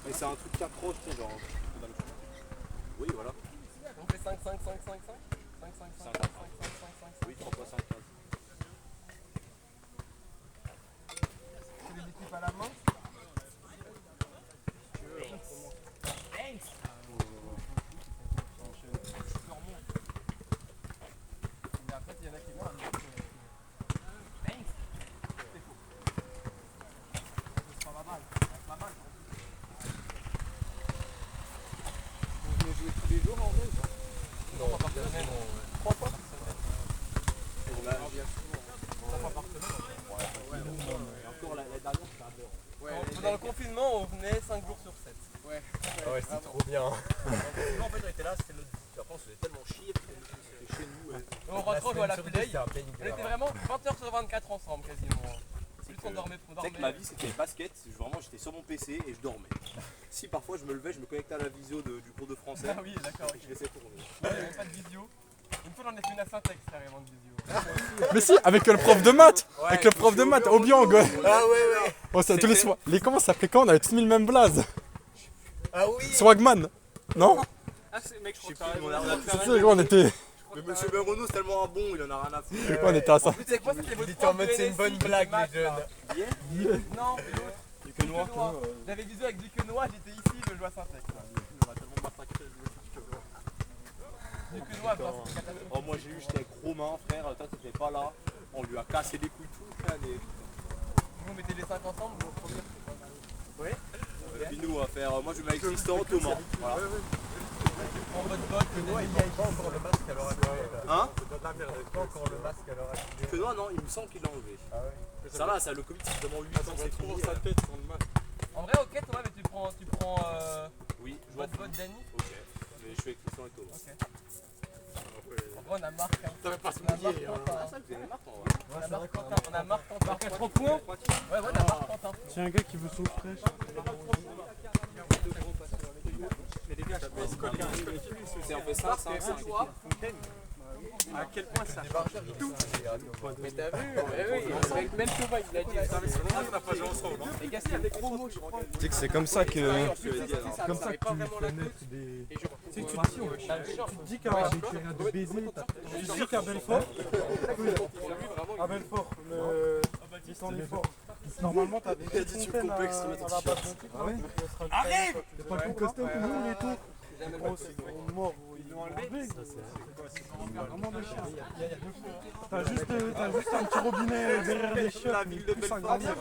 [SPEAKER 1] Mais c'est un truc qui accroche, tu sais, genre. Oui, voilà.
[SPEAKER 2] On fait 5, 5, 5, 5, 5. 5, 5, 5, 5, 5, 5, 5.
[SPEAKER 1] Oui, 3 x 5, 15.
[SPEAKER 2] Tu les découpes à la main. Mais après, il y en a qui meurent.
[SPEAKER 7] jouez tous les jours en vrai ou pas?
[SPEAKER 5] Non, pas par semaine. 3 fois par semaine.
[SPEAKER 7] On revient souvent.
[SPEAKER 5] 3 fois par semaine.
[SPEAKER 1] Encore la dernière, c'était un beurre.
[SPEAKER 7] Ouais,
[SPEAKER 2] Pendant le confinement, on venait 5 jours sur 7.
[SPEAKER 7] Ouais.
[SPEAKER 5] Ah ouais, c'était trop bien.
[SPEAKER 1] En fait, on était là, c'était notre. Après, on se faisait tellement chier, c'était chez nous.
[SPEAKER 2] On rentrait, on jouait à la play.
[SPEAKER 5] C'était un banger.
[SPEAKER 2] On était vraiment 20h sur 24 ensemble quasiment. Plus on dormait, on
[SPEAKER 1] Tu sais que ma vie c'était le basket, vraiment j'étais sur mon PC et je dormais. Si parfois je me levais, je me connectais à la visio du cours de français
[SPEAKER 2] Ah oui, d'accord.
[SPEAKER 1] et je laissais tourner.
[SPEAKER 2] Il n'y avait pas de visio. Une fois, j'en ai fait une à Syntex carrément de visio.
[SPEAKER 3] Mais si, avec le prof de maths. Avec le prof de maths, Obiang. Ouais.
[SPEAKER 1] Ah ouais.
[SPEAKER 3] Oh, ça, tous les soirs. Les comment ça s'appelait quand on avait tous mis le même blaze.
[SPEAKER 1] Ah oui.
[SPEAKER 3] Swagman. Non?
[SPEAKER 7] Ah, c'est mec, je
[SPEAKER 1] Je sais
[SPEAKER 7] crois
[SPEAKER 1] plus,
[SPEAKER 7] que
[SPEAKER 1] on a
[SPEAKER 3] C'est ça, on était.
[SPEAKER 1] Mais monsieur Berono c'est tellement un bon, il en a rien à foutre.
[SPEAKER 3] On était à ça.
[SPEAKER 2] En plus, avec moi, c'était votre
[SPEAKER 5] Il était en
[SPEAKER 2] prof
[SPEAKER 5] mode
[SPEAKER 2] de
[SPEAKER 5] c'est une bonne
[SPEAKER 2] NSI,
[SPEAKER 5] blague
[SPEAKER 2] maths,
[SPEAKER 5] les jeunes.
[SPEAKER 2] là. Non, l'autre.
[SPEAKER 1] Duquesnois.
[SPEAKER 2] J'avais visio avec Duquesnois, j'étais ici, je jouais à Syntex.
[SPEAKER 1] On a tellement massacré le
[SPEAKER 2] Duquesnois, c'était catastrophique.
[SPEAKER 1] Oh moi j'ai eu, j'étais avec Romain frère, toi t'étais pas là. On lui a cassé les couilles toute l'année.
[SPEAKER 2] Vous mettez les 5 ensemble, vous premier.
[SPEAKER 1] Et puis nous on va faire, moi je vais avec Tristan, Thomas. Voilà.
[SPEAKER 2] En mode bot,
[SPEAKER 5] Il n'y a pas encore le masque à l'heure actuelle.
[SPEAKER 1] Hein?
[SPEAKER 5] C'est de la merde, il n'y a pas encore le masque à l'heure actuelle.
[SPEAKER 1] Duquesnois non, il me semble qu'il l'a enlevé.
[SPEAKER 5] Ah ouais.
[SPEAKER 1] Ça va, ça, le Covid c'est vraiment 8 ans, c'est fini.
[SPEAKER 5] tête sur le masque.
[SPEAKER 2] En vrai, ok, Thomas, mais tu prends
[SPEAKER 1] Oui, je
[SPEAKER 2] bot
[SPEAKER 1] vois.
[SPEAKER 2] bot Dany.
[SPEAKER 1] Ok, mais je suis avec Tristan et Thomas.
[SPEAKER 2] Ok. En vrai, on a Marc. Hein.
[SPEAKER 5] Ça va pas se
[SPEAKER 2] On a Marc
[SPEAKER 5] mouiller.
[SPEAKER 2] Quentin.
[SPEAKER 1] Ah ça vous avez marre toi.
[SPEAKER 2] On a Marc Quentin. On a Marc Quentin. 4 points. Ouais, on a Marc Quentin.
[SPEAKER 3] C'est un gars qui veut son fraîche.
[SPEAKER 1] C'est en fait ça, c'est un 5.
[SPEAKER 7] à quel point ça change tout.
[SPEAKER 2] Mais t'as vu,
[SPEAKER 7] Même Thomas, il l'a dit.
[SPEAKER 5] On n'a pas joué ensemble.
[SPEAKER 2] les gars, c'est des gros mots, je crois.
[SPEAKER 3] Tu sais que c'est comme ça que.
[SPEAKER 2] Comme ça que tu
[SPEAKER 3] connaître des.
[SPEAKER 7] Et je
[SPEAKER 3] Tu sais, tu
[SPEAKER 2] T'as vu, genre,
[SPEAKER 3] te dis qu'avec un de baiser, tu sais qu'à Belfort, à Belfort, le temps d'effort, normalement t'as des petites fontaines à la base. Ah ouais? Arrête! C'est pas plus costaud que nous, les tours. Oh, c'est gros mort, ils l'ont enlevé. Vraiment méchant. T'as juste un petit robinet derrière les chiottes, mais plus un grand mur.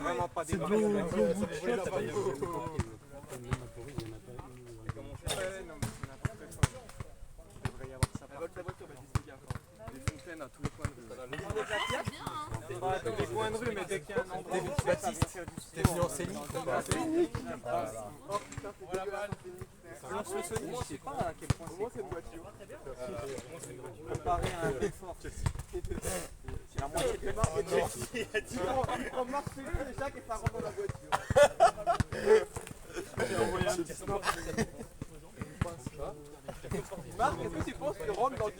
[SPEAKER 3] C'est de l'eau au bout du chiotte.
[SPEAKER 7] Pas tous les coins de rue, mais dès qu'il y a un endroit où
[SPEAKER 5] T'es venu en scénique.
[SPEAKER 7] je sais pas à quel point c'est comparé à un effort. C'est la moitié de marque de Chelsea. Il prend Marc Félix et Jacques et ça rentre dans la voiture. Marc, est-ce que tu penses que tu rentres dans une...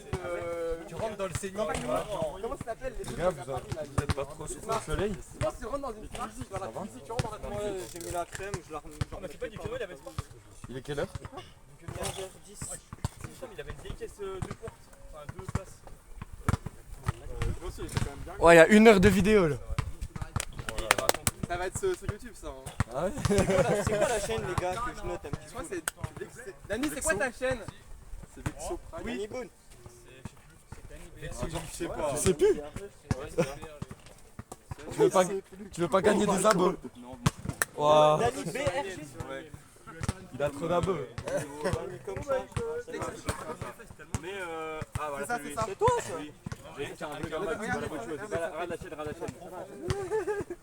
[SPEAKER 5] Tu rentres dans le scénique.
[SPEAKER 7] Comment ça s'appelle les
[SPEAKER 3] gars, vous êtes pas trop sous le soleil?
[SPEAKER 7] Je pense que tu rentres dans une physique, dans la physique, tu rentres dans la physique. J'ai mis la crème, je la remets. On a fait pas du il avait
[SPEAKER 3] Il est quelle heure?
[SPEAKER 7] 15h10.
[SPEAKER 5] Il avait une vieille caisse de porte. Enfin, 2 places.
[SPEAKER 3] Ouais, il y a 1 heure de vidéo là.
[SPEAKER 7] Ça va être sur YouTube ça. Hein.
[SPEAKER 3] Ah ouais?
[SPEAKER 7] C'est quoi la chaîne les gars que je note un petit peu?
[SPEAKER 2] Dany, c'est quoi ta chaîne?
[SPEAKER 7] C'est Vexo. Oui. Boone.
[SPEAKER 3] Je sais plus. Tu veux pas gagner des abos? Waouh.
[SPEAKER 7] Dany BRG.
[SPEAKER 3] Il a trop d'abos.
[SPEAKER 7] Comme ça.
[SPEAKER 1] Mais ah voilà,
[SPEAKER 7] C'est ça.
[SPEAKER 1] c'est toi ça. C'est un bleu Rada la chaîne.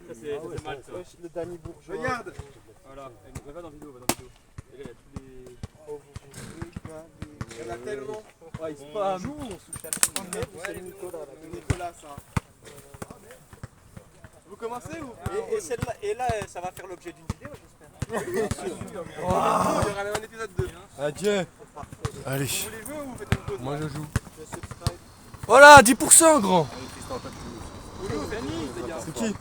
[SPEAKER 1] Ça c'est mal ça.
[SPEAKER 7] Le Dany Bourgeois.
[SPEAKER 1] Regarde. Voilà, va dans la vidéo, Et là il y a tous les.
[SPEAKER 7] Il y en a tellement.
[SPEAKER 1] Ouais, ils spam.
[SPEAKER 7] C'est Nicolas ça. Vous commencez ou? Et celle-là, et là ça va faire l'objet d'une vidéo j'espère.
[SPEAKER 2] Il y aura même un épisode 2.
[SPEAKER 3] Adieu. Allez.
[SPEAKER 7] Vous voulez jouer ou vous faites une pause?
[SPEAKER 3] Moi je joue.
[SPEAKER 7] Je subscribe.
[SPEAKER 3] Voilà, 10% grand.
[SPEAKER 7] C'est
[SPEAKER 3] qui?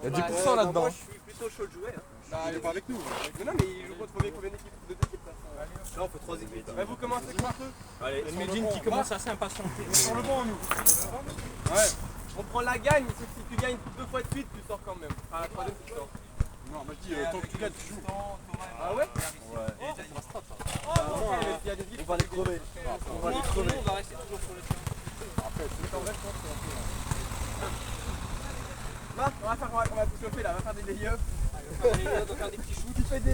[SPEAKER 3] Il y a 10% là-dedans.
[SPEAKER 7] Moi je suis plutôt chaud de jouer.
[SPEAKER 2] Bah, il est pas avec nous. Mais non, mais il joue contre combien d'équipes? 2 équipes là.
[SPEAKER 1] Là on fait 3 équipes.
[SPEAKER 2] Bah, vous commencez quoi un peu?
[SPEAKER 1] Allez,
[SPEAKER 7] Medine qui commence à s'impatienter.
[SPEAKER 2] Sur le banc, nous. Ouais. On prend la gagne, si tu gagnes 2 fois de suite, tu sors quand même. Enfin, la troisième, tu sors.
[SPEAKER 1] non, moi je dis tant que tu gagnes, tu joues.
[SPEAKER 2] Ah ouais?
[SPEAKER 1] Ouais.
[SPEAKER 2] Ok, mais s'il y a des équipes,
[SPEAKER 1] On va les crever.
[SPEAKER 7] On va les crever. On va rester toujours sur le terrain.
[SPEAKER 2] Marc, on va tout chauffer là, on va faire des lay-ups.
[SPEAKER 7] On va faire des petits shoots.
[SPEAKER 2] Tu fais des.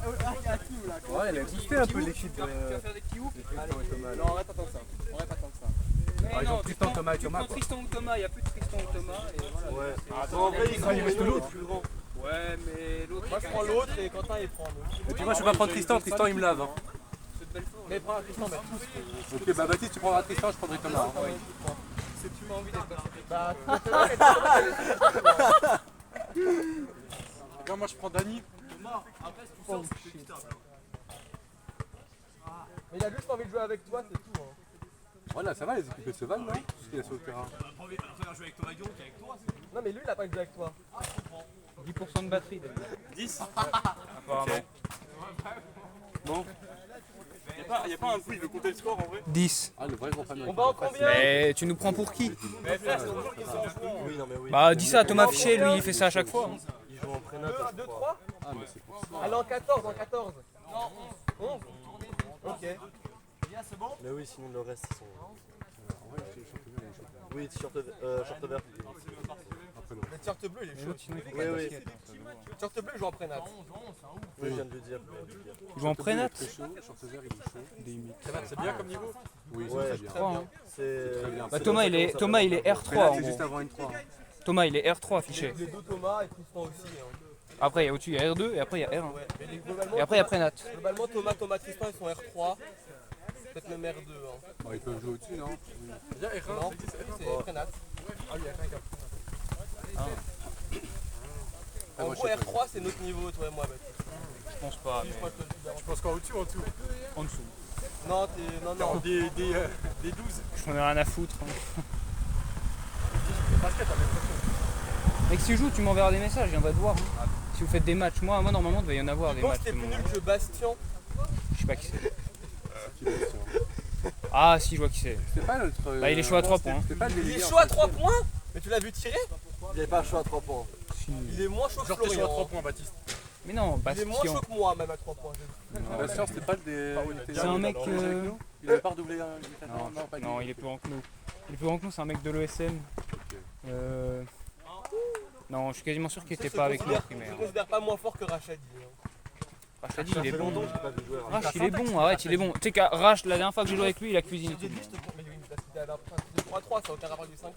[SPEAKER 5] Ouais, elle a boosté un peu l'équipe.
[SPEAKER 2] Tu vas faire des petits whoops?
[SPEAKER 5] Tristan et Thomas.
[SPEAKER 2] Non, on aurait pas tant que ça. On aurait pas tant que ça.
[SPEAKER 5] Par exemple, Tristan, Thomas et
[SPEAKER 2] Tu
[SPEAKER 5] Thomas.
[SPEAKER 2] prends Tristan ou Thomas, il n'y a plus de Tristan ou Thomas. Et voilà.
[SPEAKER 7] Ouais.
[SPEAKER 2] C'est-
[SPEAKER 7] En vrai,
[SPEAKER 5] il reste l'autre.
[SPEAKER 7] plus grand.
[SPEAKER 2] Ouais, mais l'autre.
[SPEAKER 7] Moi, je prends l'autre et Quentin, il prend l'autre.
[SPEAKER 5] Mais tu vois, je vais pas prendre Tristan, Tristan il me lave. Hein.
[SPEAKER 2] C'est de Belfort.
[SPEAKER 7] Mais prends un Tristan, bah tous.
[SPEAKER 5] Ok, bah Baptiste, tu prendras Tristan, je prendrai Thomas. Hein.
[SPEAKER 2] C'est tu m'as envie d'être passé.
[SPEAKER 7] Bah,
[SPEAKER 3] Regarde, moi je prends Dani.
[SPEAKER 7] mais il a juste envie de jouer avec toi, c'est tout. Hein.
[SPEAKER 5] Voilà, ça va, les équipes se valent, non? Tout ce qu'il y a sur le terrain.
[SPEAKER 7] Non, mais lui, il a pas envie de jouer avec toi.
[SPEAKER 2] 10% de batterie.
[SPEAKER 1] 10.
[SPEAKER 2] Apparemment.
[SPEAKER 1] Bon. Y a pas un quiz de compter le score en vrai?
[SPEAKER 2] 10.
[SPEAKER 5] Ah, le vrai gros fan.
[SPEAKER 7] On va en combien?
[SPEAKER 2] Mais tu nous prends pour qui?
[SPEAKER 1] Mais frère, c'est toujours qu'ils sont en jouant.
[SPEAKER 7] Oui, non, mais oui.
[SPEAKER 2] Bah dis ça à Thomas Fichet, lui il fait ça à chaque fois. Hein.
[SPEAKER 7] Il joue en prénat. 2, 3?
[SPEAKER 5] Ah, mais c'est pour ça.
[SPEAKER 7] Allez, en 14, en 14. Non, 11. Ok. Mais oui, sinon le reste, ils sont.
[SPEAKER 5] Ouais, je suis champion, il est champion.
[SPEAKER 7] Oui, short vert.
[SPEAKER 5] Après, non.
[SPEAKER 7] Le t-shirt bleu, il est chaud. Oui, oui. Le t-shirt bleu, il joue en prénat. Oui, je viens de le dire.
[SPEAKER 2] Il joue en prénat.
[SPEAKER 5] Très chaud, short vert, il est chaud.
[SPEAKER 3] C'est bien comme niveau.
[SPEAKER 5] Oui,
[SPEAKER 7] Ouais,
[SPEAKER 5] c'est très bien.
[SPEAKER 7] très bien. C'est
[SPEAKER 5] très bien.
[SPEAKER 2] Bah Thomas il est R3
[SPEAKER 5] Prénat,
[SPEAKER 2] en
[SPEAKER 5] c'est
[SPEAKER 2] gros.
[SPEAKER 5] juste avant N3. hein.
[SPEAKER 2] Thomas il est R3 Fichet.
[SPEAKER 7] Les deux Thomas et Tristan aussi. Hein.
[SPEAKER 2] Après il y a au-dessus il y a R2 et après il y a R1.
[SPEAKER 7] Ouais. Mais globalement,
[SPEAKER 2] Et après il y a prénat.
[SPEAKER 7] globalement, Thomas, Tristan, ils sont R3. Peut-être même R2. Hein.
[SPEAKER 5] Bon, ils peuvent jouer au-dessus, non?
[SPEAKER 3] Viens, R1.
[SPEAKER 7] Non, c'est prénat.
[SPEAKER 3] Ah, lui, R1 qui a
[SPEAKER 7] En
[SPEAKER 5] moi,
[SPEAKER 7] gros,
[SPEAKER 5] je sais pas.
[SPEAKER 7] R3, c'est notre niveau, toi et moi. Baptiste.
[SPEAKER 2] Je pense pas.
[SPEAKER 7] Je crois que je te le dis.
[SPEAKER 3] Je pense qu'en au-dessus ou en dessous?
[SPEAKER 2] En dessous.
[SPEAKER 7] Non, non.
[SPEAKER 3] Des 12.
[SPEAKER 2] Je n'en ai rien à foutre. Hein.
[SPEAKER 3] Basket, t'as l'impression.
[SPEAKER 2] Mec si je joue tu m'enverras des messages, je viendrai te voir. Hein. Si vous faites des matchs, moi normalement il devait y en avoir des
[SPEAKER 7] Je pense
[SPEAKER 2] matchs.
[SPEAKER 7] que t'es
[SPEAKER 2] de
[SPEAKER 7] plus
[SPEAKER 2] mon-
[SPEAKER 7] nul que Bastien.
[SPEAKER 2] Je sais pas qui c'est.
[SPEAKER 5] Qui est sûr.
[SPEAKER 2] Ah si je vois qui c'est.
[SPEAKER 5] C'était pas notre.
[SPEAKER 2] Bah il est chaud à 3 points.
[SPEAKER 5] C'était pas le
[SPEAKER 7] Il est
[SPEAKER 5] délire.
[SPEAKER 7] chaud à 3 points. Mais tu l'as vu tirer? Il est pas chaud à 3 points. Il est moins chaud que
[SPEAKER 3] Genre, t'es chaud à 3
[SPEAKER 7] Florian.
[SPEAKER 3] points, Baptiste.
[SPEAKER 2] Mais non,
[SPEAKER 7] Il est moins
[SPEAKER 2] Bastien.
[SPEAKER 7] chaud que moi, même à 3 points.
[SPEAKER 5] Bastien, c'était pas le des.
[SPEAKER 2] C'est un mec.
[SPEAKER 5] Il avait pas redoublé un.
[SPEAKER 2] Non,
[SPEAKER 5] pas
[SPEAKER 2] non,
[SPEAKER 5] lui.
[SPEAKER 2] il est plus grand que nous. Il est plus grand que nous, c'est un mec de l'ESM. Non, je suis quasiment sûr qu'il était pas avec nous en primaire.
[SPEAKER 7] Je considère pas moins fort que Rachadi.
[SPEAKER 2] Rachadi, il est bon.
[SPEAKER 7] j'ai pas vu jouer.
[SPEAKER 2] Rach, il est bon, arrête, il est bon. Tu sais qu'à Rach, la dernière fois que j'ai joué avec lui, il a cuisiné tout
[SPEAKER 7] J'ai
[SPEAKER 2] le
[SPEAKER 7] dit,
[SPEAKER 2] monde.
[SPEAKER 7] je te mais oui, parce que t'es à la fin. C'est 3-3, ça n'a aucun rapport avec du 5-5.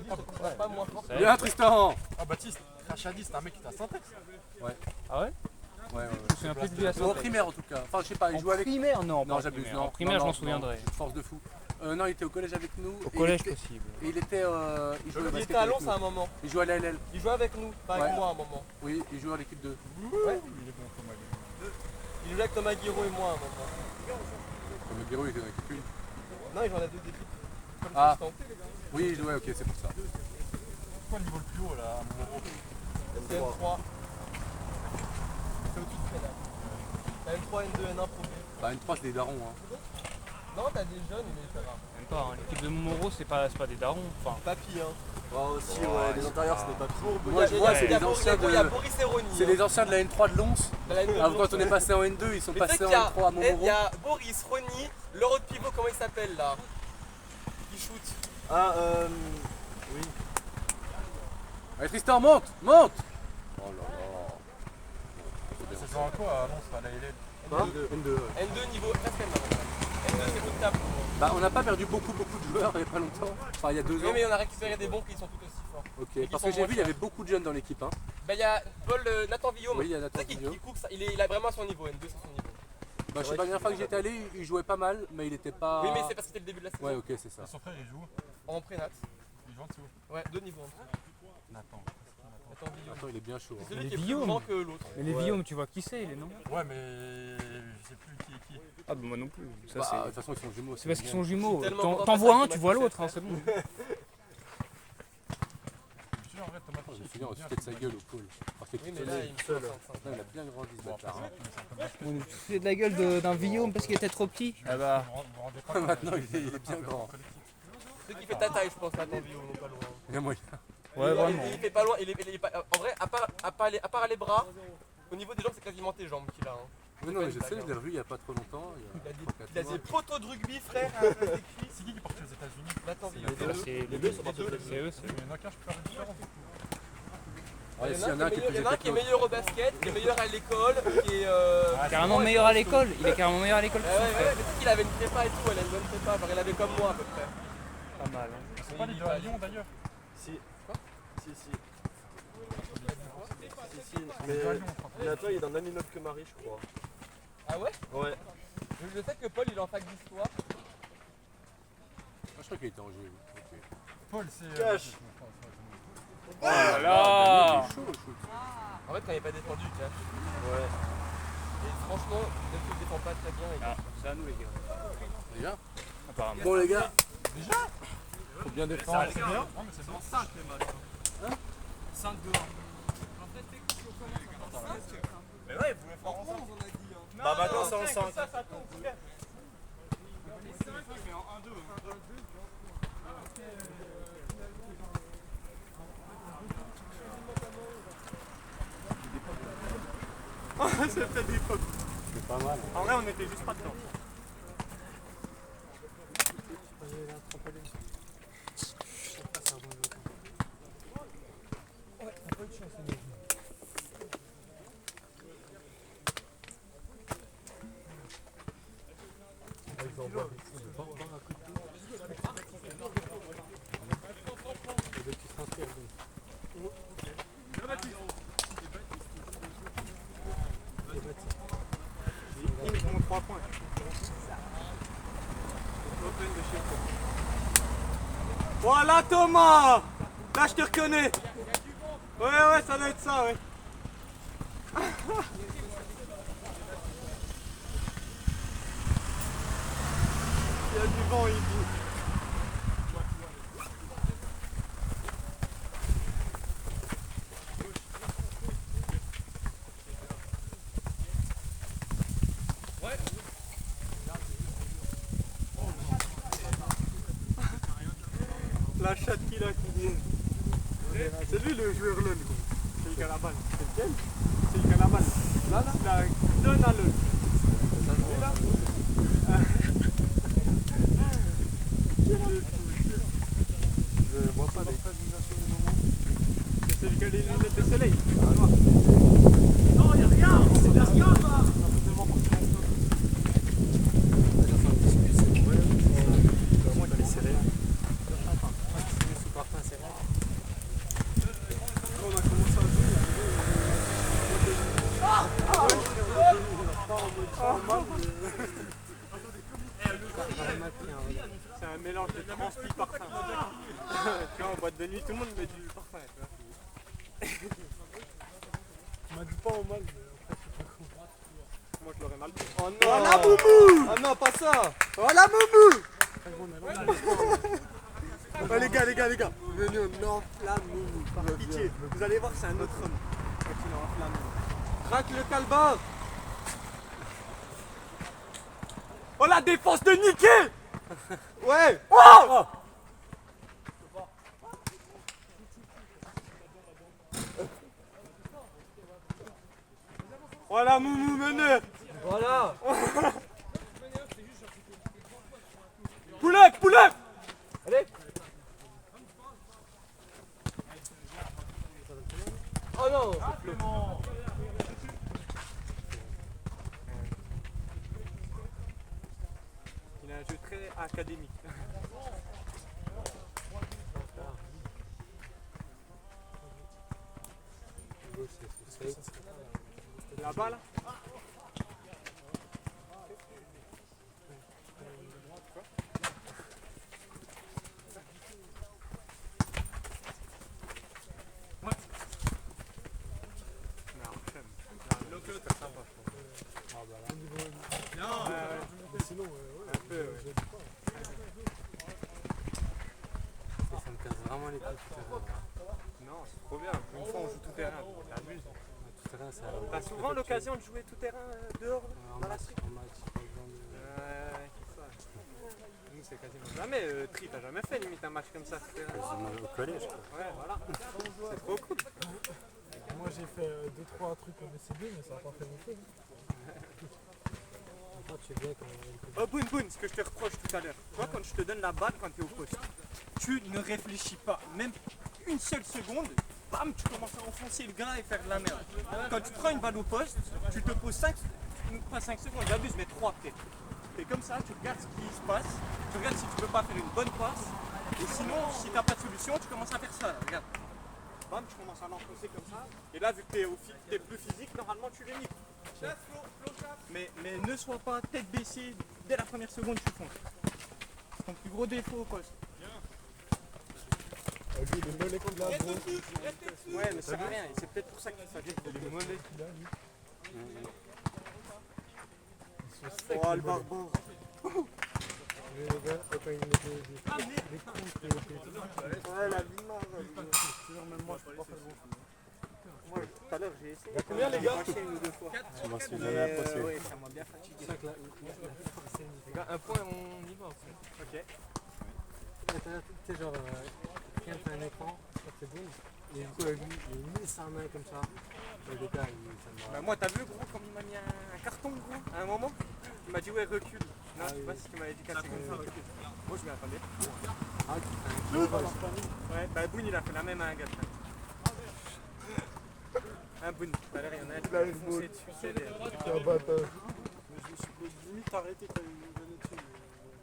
[SPEAKER 7] Je te considère pas moins fort.
[SPEAKER 5] Bien, Tristan!
[SPEAKER 3] Ah, Baptiste, Rachadi, c'est un mec qui t'a syntaxe.
[SPEAKER 2] Ah ouais?
[SPEAKER 5] Ouais, ouais.
[SPEAKER 2] Je me souviens plus de lui à ça.
[SPEAKER 5] En primaire en tout cas. Enfin, je sais pas, il jouait avec.
[SPEAKER 2] Primaire, non.
[SPEAKER 5] Non,
[SPEAKER 2] pas
[SPEAKER 5] j'abuse.
[SPEAKER 2] primaire.
[SPEAKER 5] Non,
[SPEAKER 2] En primaire,
[SPEAKER 5] non,
[SPEAKER 2] je m'en
[SPEAKER 5] non,
[SPEAKER 2] souviendrai.
[SPEAKER 5] non, force de fou. Non, il était au collège avec nous.
[SPEAKER 2] Au
[SPEAKER 5] et
[SPEAKER 2] collège,
[SPEAKER 5] il était,
[SPEAKER 2] possible.
[SPEAKER 5] et il était. Il jouait au
[SPEAKER 7] Il
[SPEAKER 5] basket
[SPEAKER 7] était à
[SPEAKER 5] avec
[SPEAKER 7] Lens
[SPEAKER 5] nous.
[SPEAKER 7] à un moment.
[SPEAKER 5] Il jouait à la LL.
[SPEAKER 7] Il jouait avec nous, pas avec
[SPEAKER 5] Ouais.
[SPEAKER 7] moi à un moment.
[SPEAKER 5] Oui, il jouait à l'équipe 2.
[SPEAKER 7] Il jouait avec Thomas Guiraud et moi à un moment.
[SPEAKER 5] Comme le bureau, il était dans l'équipe 1.
[SPEAKER 7] Non, il jouait à la 2 d'équipe. Comme
[SPEAKER 5] Ah.
[SPEAKER 7] Tristan.
[SPEAKER 5] Oui, il jouait, ok, c'est pour ça.
[SPEAKER 3] C'est quoi le niveau le plus haut là?
[SPEAKER 7] C'est M3. C'est au-dessus de Prénat. T'as M3, N2, N1 Pro.
[SPEAKER 5] Bah, N3, c'est des darons. Hein.
[SPEAKER 7] Non, t'as des jeunes, mais c'est rare.
[SPEAKER 2] Même pas, hein. L'équipe de Montmoreau, c'est pas des darons. Enfin,
[SPEAKER 7] Papy, hein.
[SPEAKER 4] aussi, ouais, les intérieurs, c'était pas trop.
[SPEAKER 5] Moi, je vois, c'est les anciens
[SPEAKER 7] Il y a
[SPEAKER 5] de.
[SPEAKER 7] Boris et Ronny.
[SPEAKER 5] C'est les anciens de la N3 de Lons.
[SPEAKER 7] Ah,
[SPEAKER 5] Quand on est passé en N2, ils sont
[SPEAKER 7] Mais tu sais
[SPEAKER 5] passés en
[SPEAKER 7] qu'il y a-
[SPEAKER 5] N3 à
[SPEAKER 7] Il
[SPEAKER 5] Montmoreau.
[SPEAKER 7] y a Boris, Ronny, l'euro de pivot, comment il s'appelle là? Qui shoot.
[SPEAKER 4] Ah, oui.
[SPEAKER 5] Allez, Tristan, monte! Monte! Oh là là.
[SPEAKER 3] C'est genre à quoi à Lens, à la LL?
[SPEAKER 5] N2. ouais.
[SPEAKER 7] N2 niveau presque N2 c'est tout table.
[SPEAKER 5] Bah, on n'a pas perdu beaucoup de joueurs il n'y a pas longtemps. Enfin, il y a 2
[SPEAKER 7] Oui,
[SPEAKER 5] ans.
[SPEAKER 7] mais on a récupéré des bons qui sont tout aussi forts.
[SPEAKER 5] Ok,
[SPEAKER 7] qui
[SPEAKER 5] parce
[SPEAKER 7] sont
[SPEAKER 5] que j'ai
[SPEAKER 7] moins
[SPEAKER 5] vu, il y avait
[SPEAKER 7] chers.
[SPEAKER 5] beaucoup de jeunes dans l'équipe. Hein.
[SPEAKER 7] Bah, il y a Paul Nathan Villaume.
[SPEAKER 5] Oui, il y a Nathan
[SPEAKER 7] Tu sais qu'il
[SPEAKER 5] Villaume.
[SPEAKER 7] court, il a vraiment son niveau. N2 c'est son niveau.
[SPEAKER 5] Bah, je sais pas, la dernière fois que j'étais allé, il jouait pas mal, mais il était pas.
[SPEAKER 7] Oui, mais c'est parce que c'était le début de la saison.
[SPEAKER 5] Ouais, ok, c'est ça.
[SPEAKER 3] Son frère, il joue.
[SPEAKER 7] En prénat.
[SPEAKER 3] Il joue en dessous.
[SPEAKER 7] Ouais, 2 niveaux en dessous.
[SPEAKER 3] Nathan.
[SPEAKER 7] Nathan Villaume.
[SPEAKER 5] Attends, il est bien chaud. Hein.
[SPEAKER 7] C'est celui
[SPEAKER 2] Les
[SPEAKER 7] qui est plus
[SPEAKER 2] Villaume.
[SPEAKER 7] grand que l'autre.
[SPEAKER 2] mais les Villaume, tu vois qui c'est, les noms?
[SPEAKER 3] Ouais, mais je sais plus qui est qui.
[SPEAKER 2] Ah, bah moi non plus. Ça,
[SPEAKER 5] Bah, de
[SPEAKER 2] c'est.
[SPEAKER 5] toute façon, ils sont jumeaux.
[SPEAKER 2] C'est parce qu'ils sont jumeaux.
[SPEAKER 7] C'est tellement
[SPEAKER 2] T'en
[SPEAKER 7] grand
[SPEAKER 2] t'en
[SPEAKER 7] que
[SPEAKER 2] vois
[SPEAKER 7] ça
[SPEAKER 2] un,
[SPEAKER 7] qui
[SPEAKER 2] tu
[SPEAKER 7] m'a
[SPEAKER 2] vois
[SPEAKER 7] fait
[SPEAKER 2] l'autre,
[SPEAKER 7] faire.
[SPEAKER 2] hein, c'est bon.
[SPEAKER 3] Je me souviens en vrai, Thomas
[SPEAKER 5] Je me
[SPEAKER 3] Fichet,
[SPEAKER 5] souviens, on se foutait de sa gueule au pôle. Parce que
[SPEAKER 7] Oui, mais
[SPEAKER 5] tout
[SPEAKER 7] là
[SPEAKER 5] seul,
[SPEAKER 7] il me seul.
[SPEAKER 5] il a bien grandi ce bâtard. hein.
[SPEAKER 2] On nous fait de la gueule d'un Villaume parce qu'il était trop petit. Ah bah.
[SPEAKER 3] vous vous rendez pas compte.
[SPEAKER 5] Maintenant, il est bien grand.
[SPEAKER 7] Ceux qui fait ta taille, je pense, Nathan Villaume, non pas loin.
[SPEAKER 5] Il y a moyen.
[SPEAKER 2] Ouais, vraiment.
[SPEAKER 7] Il fait pas loin. Il est pas, en vrai, à part les bras, au niveau des jambes, c'est quasiment tes jambes qu'il a. Hein.
[SPEAKER 5] Oui, non, mais je sais, je l'ai revu il y a pas trop longtemps.
[SPEAKER 7] Il a des poteaux de rugby, frère, à la place des cuisses.
[SPEAKER 3] C'est qui porte les États-Unis?
[SPEAKER 7] Nathan Villaume.
[SPEAKER 2] C'est les deux, c'est eux, c'est
[SPEAKER 3] Il y en a qu'un, je peux faire la différence.
[SPEAKER 2] Il y en a un qui est meilleur au basket, qui est meilleur à l'école, qui est.
[SPEAKER 8] Carrément meilleur à l'école. Il est carrément meilleur à l'école que son
[SPEAKER 2] Ouais,
[SPEAKER 8] frère.
[SPEAKER 2] mais c'est qu'il avait une prépa et tout, elle a une bonne prépa, genre il avait comme moi à peu près.
[SPEAKER 8] Pas mal.
[SPEAKER 3] C'est pas les deux à Lyon d'ailleurs.
[SPEAKER 7] Si. Si. Mais Nathan il est dans un immeuble que Marie, je crois.
[SPEAKER 2] Ah ouais?
[SPEAKER 7] Ouais.
[SPEAKER 2] Je sais que Paul il est en fac d'histoire.
[SPEAKER 5] Je crois qu'il était en jeu.
[SPEAKER 3] Paul, c'est.
[SPEAKER 7] Cash.
[SPEAKER 8] Oh là là.
[SPEAKER 2] En fait, quand il n'est pas défendu, il cache.
[SPEAKER 7] Ouais.
[SPEAKER 2] Et franchement, ne se défend pas très bien.
[SPEAKER 8] Ah, c'est à nous les gars.
[SPEAKER 5] Déjà
[SPEAKER 8] Apparemment.
[SPEAKER 5] Bon les gars,
[SPEAKER 3] Faut bien défendre.
[SPEAKER 2] C'est bien. Non, mais c'est vraiment 5 les matchs. Hein 5 dehors.
[SPEAKER 1] Mais ouais, vous voulez faire en 5. Bah maintenant c'est en 5.
[SPEAKER 3] C'était des potes.
[SPEAKER 5] c'est pas mal.
[SPEAKER 3] En vrai, on était juste pas dedans. Ils font 3 points. Voilà Thomas! Là je te reconnais! Ouais, ça doit être ça, ouais. Il y a du vent, il dit. La chatte qu'il a qui vient. C'est lui le joueur LOL. C'est le Calaban. C'est lequel? C'est le Calaban. Là, il donne à LOL. Là. Je vois pas les c'est celui qui a les lunettes de soleil. Non, y'a rien! Y'a rien là! On a commencé à jouer. C'est un mélange de transpi parfum. Tu vois, en boîte de nuit, tout le monde met du parfum. Tu m'as dit pas en mal, mais après, je sais pas quoi. Moi, je l'aurais mal pris. Oh non! Oh la moumou!
[SPEAKER 7] Ah non, pas ça!
[SPEAKER 3] Oh la moumou! Oh les gars, venez, on enflamme moumou. Par pitié, vous allez voir, c'est un autre homme. Quand il est enflammé. Craque le calbar! Oh la défense de Niké! Ouais! Oh! Voilà moumou meneur!
[SPEAKER 7] Voilà!
[SPEAKER 3] Pull up!
[SPEAKER 7] Allez! Oh non!
[SPEAKER 3] Il a un jeu très académique. Là-bas là?
[SPEAKER 5] Ça me casse vraiment les couilles tout terrain.
[SPEAKER 3] Non, c'est trop bien. Une fois on joue tout terrain, on t'amuses.
[SPEAKER 5] Tout terrain, c'est
[SPEAKER 3] T'as souvent l'occasion de jouer tout terrain dehors
[SPEAKER 5] en
[SPEAKER 3] dans la
[SPEAKER 5] match,
[SPEAKER 3] street?
[SPEAKER 5] en match, pas besoin de...
[SPEAKER 3] Ouais, c'est ça. Nous c'est quasiment jamais. Tri, t'as jamais fait limite un match comme ça tout terrain?
[SPEAKER 5] Au collège quoi.
[SPEAKER 3] Ouais, voilà. C'est trop cool.
[SPEAKER 4] Moi j'ai fait 2-3 trucs en SCB mais ça n'a pas fait mon feu.
[SPEAKER 3] Oh Boun, ce que je te reproche tout à l'heure. Toi quand je te donne la balle quand t'es au poste, tu ne réfléchis pas. Même une seule seconde,
[SPEAKER 7] bam, tu commences à enfoncer le gars et faire de la merde. Quand tu prends une balle au poste, tu te poses 5, pas 5 secondes, j'abuse, mais 3 peut-être. Et comme ça, tu regardes ce qui se passe, tu regardes si tu peux pas faire une bonne passe, et sinon, si t'as pas de solution, tu commences à faire ça, là, regarde. Bam, tu commences à l'enfoncer comme ça, et là, vu que t'es plus physique, normalement, tu les niques. Mais ne sois pas tête baissée, dès la première seconde, tu fonces. C'est ton plus gros défaut au poste. Ouais, mais ça sert à rien, et c'est peut-être pour ça qu'il fatigue. Oh, le barbare. Ouais, la vie marre. Même moi, je peux pas faire bon. Moi, tout à l'heure, j'ai essayé. Combien, les gars? Une ou deux fois. Ça m'a bien fatigué.
[SPEAKER 2] Les gars, un point, on y va.
[SPEAKER 7] Ok.
[SPEAKER 3] Tu sais, genre, quand t'as un écran, c'est bon. Et du coup, avec lui, il met sa main comme ça. Et le gars, ça me
[SPEAKER 7] Bah, moi, t'as vu, gros, comme il m'a mis un carton, gros, à un moment? Il m'a dit, ouais, recule. Non, je sais pas si tu m'avais dit 4 secondes. Moi, je m'y attendais.
[SPEAKER 3] Ah,
[SPEAKER 7] Ouais, bah, Boone, il a fait la même à un gars. Un Boone, tout à l'heure, il y en a un qui l'a foncé dessus. C'est un bâtard.
[SPEAKER 3] je me suis limite arrêté quand il me venait dessus.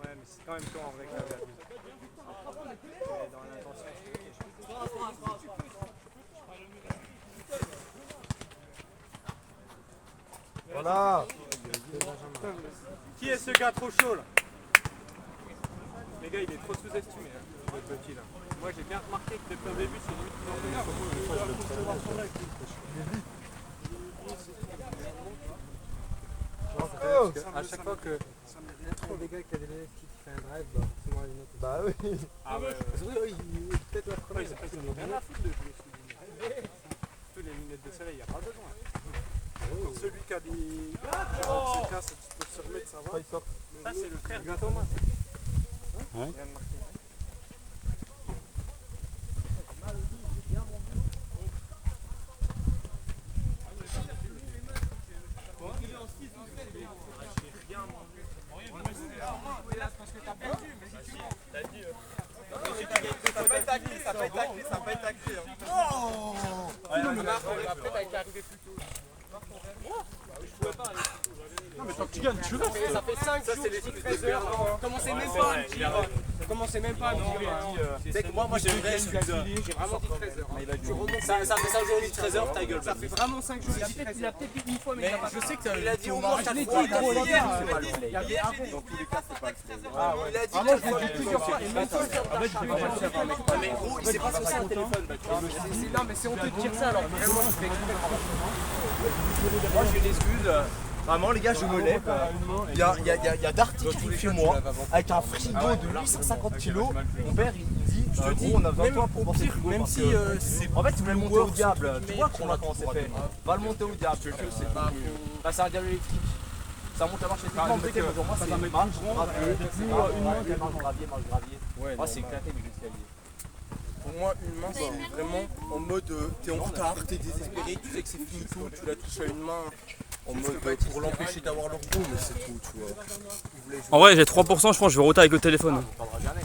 [SPEAKER 7] Ouais, mais c'est quand même toi en vrai que t'avais abusé. Mais dans l'intention,
[SPEAKER 3] Voilà.
[SPEAKER 7] Qui est ce gars trop chaud là? Les gars, il est trop sous-estimé, hein, votre petit là. Moi j'ai bien remarqué que depuis le début, c'est lui qui
[SPEAKER 3] À chaque fois que des gars qui a des lunettes qui fait un drive, bah forcément les lunettes. Bah oui.
[SPEAKER 7] Ah ouais.
[SPEAKER 3] Oui, peut-être la première.
[SPEAKER 7] Ils ont rien à foutre de jouer sous lunettes. Tous les lunettes de soleil, il n'y a pas besoin.
[SPEAKER 3] Pour celui qui a des 47 cas, tu peux se remettre, ça va.
[SPEAKER 7] Ça, c'est le frère de Thomas.
[SPEAKER 3] Ouais.
[SPEAKER 7] Ça peut être acté, ça peut être acté, ça peut être acté. Oh! Après, t'as été arrivé plus tôt.
[SPEAKER 3] Non, mais tant que tu gagnes, tu restes.
[SPEAKER 2] Ça fait 5 jours,
[SPEAKER 7] c'est les
[SPEAKER 2] 13 heures. Commencez même pas à me dire. Commencez même pas à me dire.
[SPEAKER 1] Tu sais que moi j'ai une vraie excuse.
[SPEAKER 2] J'ai vraiment dit 13 heures.
[SPEAKER 1] Ça fait ça aujourd'hui 13h, ta gueule.
[SPEAKER 2] Ça fait vraiment 5 jours. Il a peut-être dit une fois, mais il a pas.
[SPEAKER 1] Je sais que
[SPEAKER 7] Il a dit au moins 4 fois.
[SPEAKER 1] Dans tous les cas, c'est pas le play.
[SPEAKER 7] Dans tous les cas, c'est pas le play.
[SPEAKER 1] Ah ouais.
[SPEAKER 7] Il a dit
[SPEAKER 2] Moi, je l'ai dit plusieurs fois. Et même toi,
[SPEAKER 1] Mais gros, il s'est pas sorti un téléphone.
[SPEAKER 2] non, mais c'est honteux de dire ça alors. Vraiment, je fais
[SPEAKER 1] Moi j'ai une excuse. Vraiment les gars, je me lève. Il y a Darty qui est chez moi avec un frigo de 850 kg. Mon père il dit, je te dis, on a 20 points pour monter le frigo. Même si c'est. En fait, tu voulais le monter au diable. Tu vois comment c'est fait. Va le monter au diable. C'est pas. Là, c'est un diable électrique. Ça monte à marche électriquement, mais pour moi, c'est marche gravier. Une main qui marche gravier. Ah, c'est éclaté les escaliers.
[SPEAKER 7] Pour moi, une main, c'est vraiment en mode t'es en retard, t'es désespéré, tu sais que c'est fini tout, tu la touches à une main en mode pour l'empêcher d'avoir leur goût, mais c'est tout, tu vois.
[SPEAKER 8] En vrai, j'ai 3%, je pense que je vais roter avec le téléphone.
[SPEAKER 1] On parlera jamais.